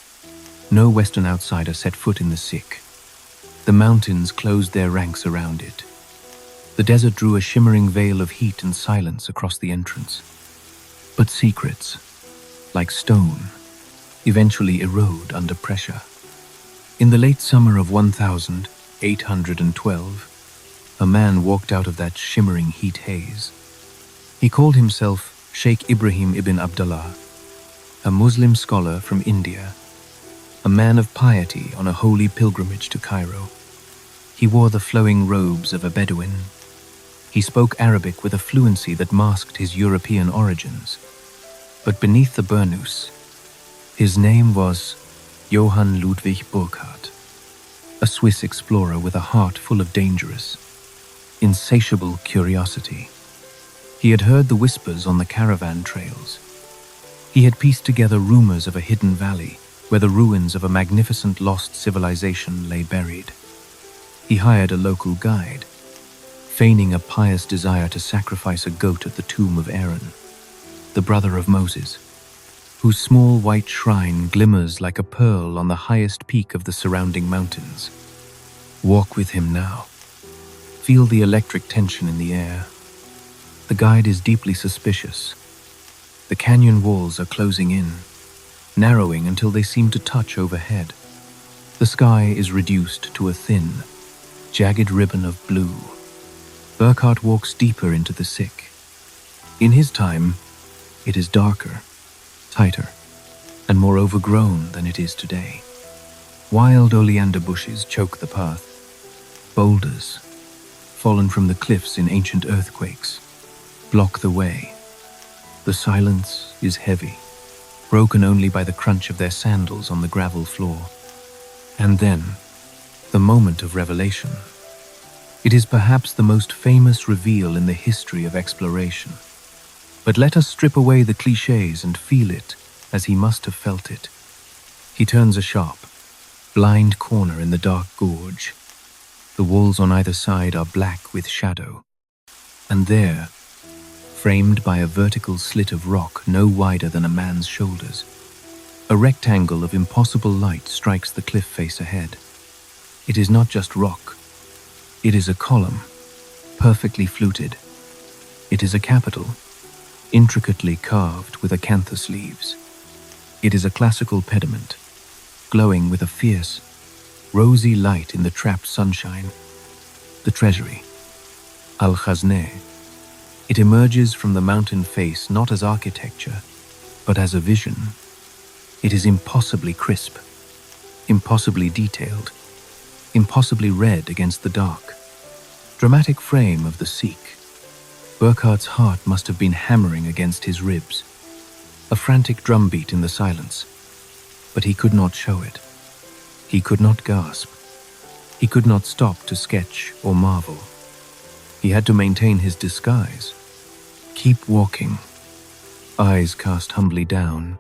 A: no Western outsider set foot in the Sikh. The mountains closed their ranks around it. The desert drew a shimmering veil of heat and silence across the entrance. But secrets, like stone, eventually erode under pressure. In the late summer of 1812, a man walked out of that shimmering heat haze. He called himself Sheikh Ibrahim ibn Abdullah, a Muslim scholar from India, a man of piety on a holy pilgrimage to Cairo. He wore the flowing robes of a Bedouin. He spoke Arabic with a fluency that masked his European origins. But beneath the burnous, his name was Johann Ludwig Burckhardt, a Swiss explorer with a heart full of dangerous, insatiable curiosity. He had heard the whispers on the caravan trails. He had pieced together rumors of a hidden valley where the ruins of a magnificent lost civilization lay buried. He hired a local guide, feigning a pious desire to sacrifice a goat at the tomb of Aaron, the brother of Moses, whose small white shrine glimmers like a pearl on the highest peak of the surrounding mountains. Walk with him now. Feel the electric tension in the air. The guide is deeply suspicious. The canyon walls are closing in, narrowing until they seem to touch overhead. The sky is reduced to a thin, jagged ribbon of blue. Burckhardt walks deeper into the sick. In his time, it is darker, tighter, and more overgrown than it is today. Wild oleander bushes choke the path. Boulders, fallen from the cliffs in ancient earthquakes, block the way. The silence is heavy, broken only by the crunch of their sandals on the gravel floor. And then, the moment of revelation. It is perhaps the most famous reveal in the history of exploration. But let us strip away the clichés and feel it as he must have felt it. He turns a sharp, blind corner in the dark gorge. The walls on either side are black with shadow. And there, framed by a vertical slit of rock no wider than a man's shoulders, a rectangle of impossible light strikes the cliff face ahead. It is not just rock. It is a column, perfectly fluted. It is a capital, intricately carved with acanthus leaves. It is a classical pediment, glowing with a fierce, rosy light in the trapped sunshine. The treasury, Al-Khazneh. It emerges from the mountain face not as architecture, but as a vision. It is impossibly crisp, impossibly detailed, impossibly red against the dark, dramatic frame of the Sikh. Burckhardt's heart must have been hammering against his ribs, a frantic drumbeat in the silence, but he could not show it. He could not gasp. He could not stop to sketch or marvel. He had to maintain his disguise, keep walking, eyes cast humbly down,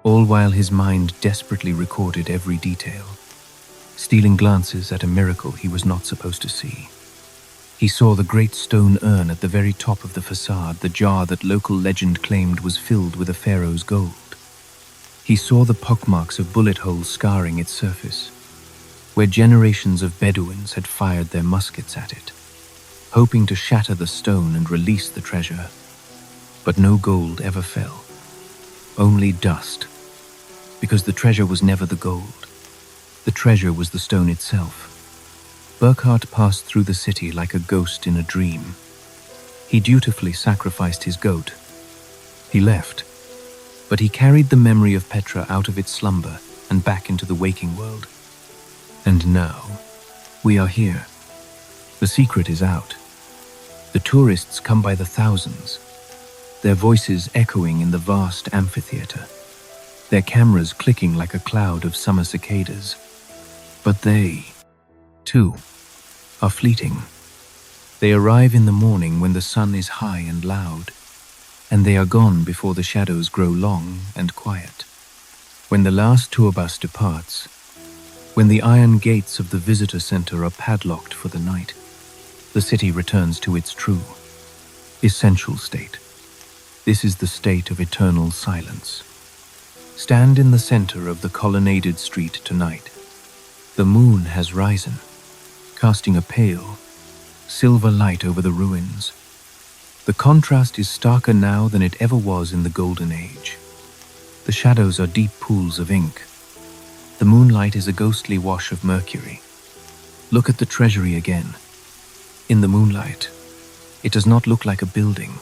A: all while his mind desperately recorded every detail, stealing glances at a miracle he was not supposed to see. He saw the great stone urn at the very top of the facade, the jar that local legend claimed was filled with a pharaoh's gold. He saw the pockmarks of bullet holes scarring its surface, where generations of Bedouins had fired their muskets at it, hoping to shatter the stone and release the treasure. But no gold ever fell, only dust, because the treasure was never the gold. The treasure was the stone itself. Burckhardt passed through the city like a ghost in a dream. He dutifully sacrificed his goat. He left, but he carried the memory of Petra out of its slumber and back into the waking world. And now, we are here. The secret is out. The tourists come by the thousands, their voices echoing in the vast amphitheater, their cameras clicking like a cloud of summer cicadas. But they, too, are fleeting. They arrive in the morning when the sun is high and loud, and they are gone before the shadows grow long and quiet. When the last tour bus departs, when the iron gates of the visitor center are padlocked for the night, the city returns to its true, essential state. This is the state of eternal silence. Stand in the center of the colonnaded street tonight. The moon has risen, casting a pale, silver light over the ruins. The contrast is starker now than it ever was in the Golden Age. The shadows are deep pools of ink. The moonlight is a ghostly wash of mercury. Look at the treasury again. In the moonlight, it does not look like a building.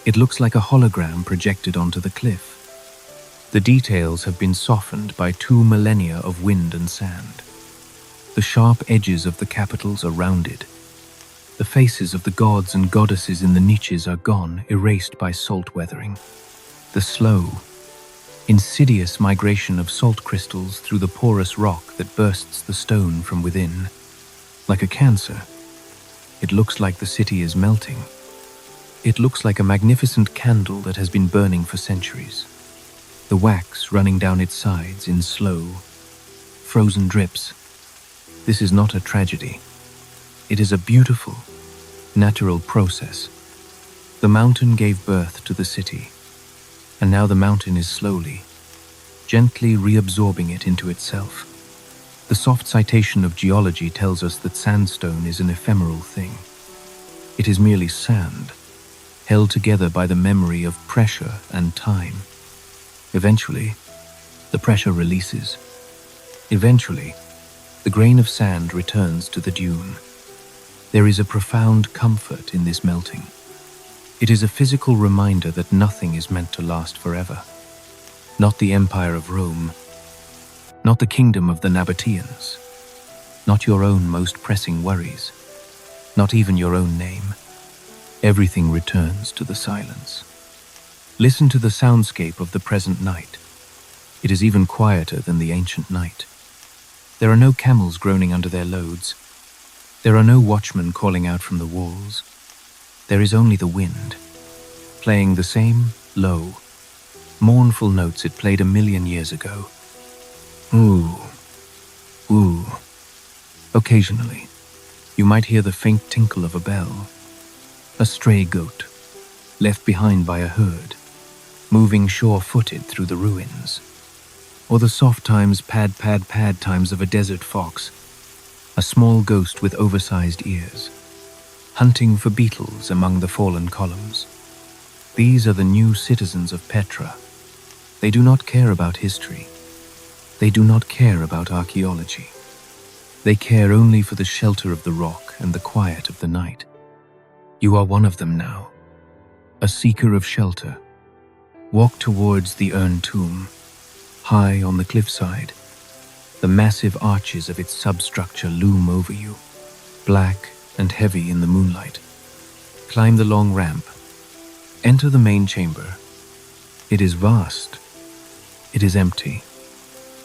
A: It looks like a hologram projected onto the cliff. The details have been softened by 2 millennia of wind and sand. The sharp edges of the capitals are rounded. The faces of the gods and goddesses in the niches are gone, erased by salt weathering. The slow, insidious migration of salt crystals through the porous rock that bursts the stone from within. Like a cancer, it looks like the city is melting. It looks like a magnificent candle that has been burning for centuries. The wax running down its sides in slow, frozen drips. This is not a tragedy. It is a beautiful, natural process. The mountain gave birth to the city, and now the mountain is slowly, gently reabsorbing it into itself. The soft citation of geology tells us that sandstone is an ephemeral thing. It is merely sand, held together by the memory of pressure and time. Eventually, the pressure releases. Eventually, the grain of sand returns to the dune. There is a profound comfort in this melting. It is a physical reminder that nothing is meant to last forever. Not the Empire of Rome, not the kingdom of the Nabataeans, not your own most pressing worries, not even your own name. Everything returns to the silence. Listen to the soundscape of the present night. It is even quieter than the ancient night. There are no camels groaning under their loads. There are no watchmen calling out from the walls. There is only the wind, playing the same low, mournful notes it played 1,000,000 years ago. Ooh, ooh. Occasionally, you might hear the faint tinkle of a bell. A stray goat, left behind by a herd, moving sure-footed through the ruins. Or the soft times pad times of a desert fox, a small ghost with oversized ears, hunting for beetles among the fallen columns. These are the new citizens of Petra. They do not care about history. They do not care about archaeology. They care only for the shelter of the rock and the quiet of the night. You are one of them now, a seeker of shelter. Walk towards the urn tomb, high on the cliffside. The massive arches of its substructure loom over you, black and heavy in the moonlight. Climb the long ramp. Enter the main chamber. It is vast. It is empty.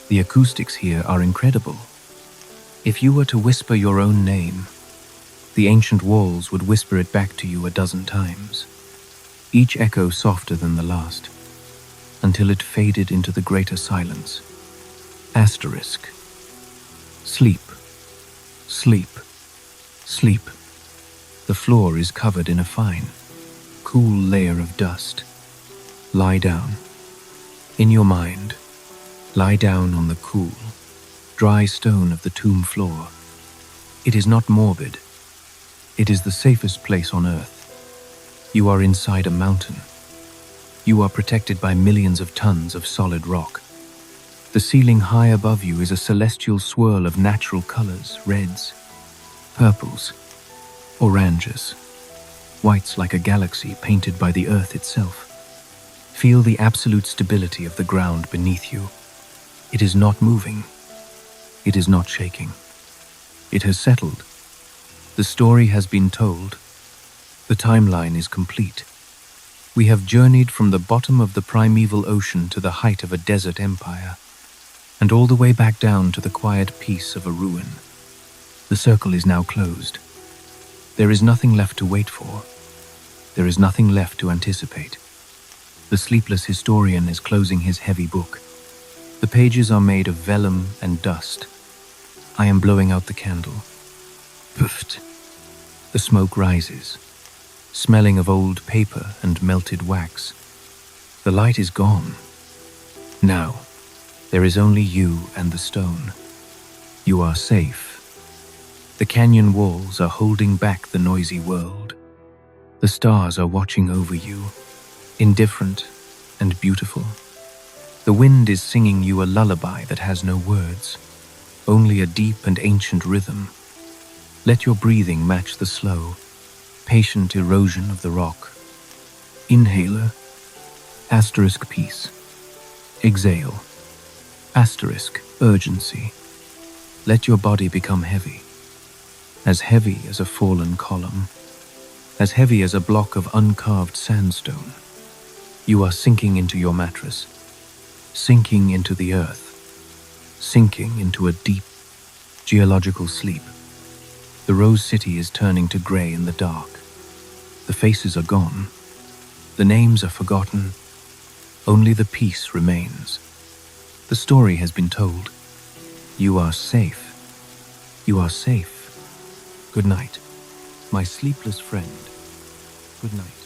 A: The acoustics here are incredible. If you were to whisper your own name, the ancient walls would whisper it back to you 12 times, each echo softer than the last, until it faded into the greater silence. Asterisk. Sleep. Sleep. Sleep. The floor is covered in a fine, cool layer of dust. Lie down. In your mind, lie down on the cool, dry stone of the tomb floor. It is not morbid. It is the safest place on earth. You are inside a mountain. You are protected by millions of tons of solid rock. The ceiling high above you is a celestial swirl of natural colors, reds, purples, oranges, whites like a galaxy painted by the earth itself. Feel the absolute stability of the ground beneath you. It is not moving. It is not shaking. It has settled. The story has been told. The timeline is complete. We have journeyed from the bottom of the primeval ocean to the height of a desert empire, and all the way back down to the quiet peace of a ruin. The circle is now closed. There is nothing left to wait for. There is nothing left to anticipate. The sleepless historian is closing his heavy book. The pages are made of vellum and dust. I am blowing out the candle. Puffed. The smoke rises, smelling of old paper and melted wax. The light is gone. Now, there is only you and the stone. You are safe. The canyon walls are holding back the noisy world. The stars are watching over you, indifferent and beautiful. The wind is singing you a lullaby that has no words, only a deep and ancient rhythm. Let your breathing match the slow, patient erosion of the rock. Inhaler, asterisk peace. Exhale, asterisk urgency. Let your body become heavy as a fallen column, as heavy as a block of uncarved sandstone. You are sinking into your mattress, sinking into the earth, sinking into a deep geological sleep. The Rose City is turning to grey in the dark. The faces are gone, the names are forgotten, only the peace remains. The story has been told. You are safe. You are safe. Good night, my sleepless friend. Good night.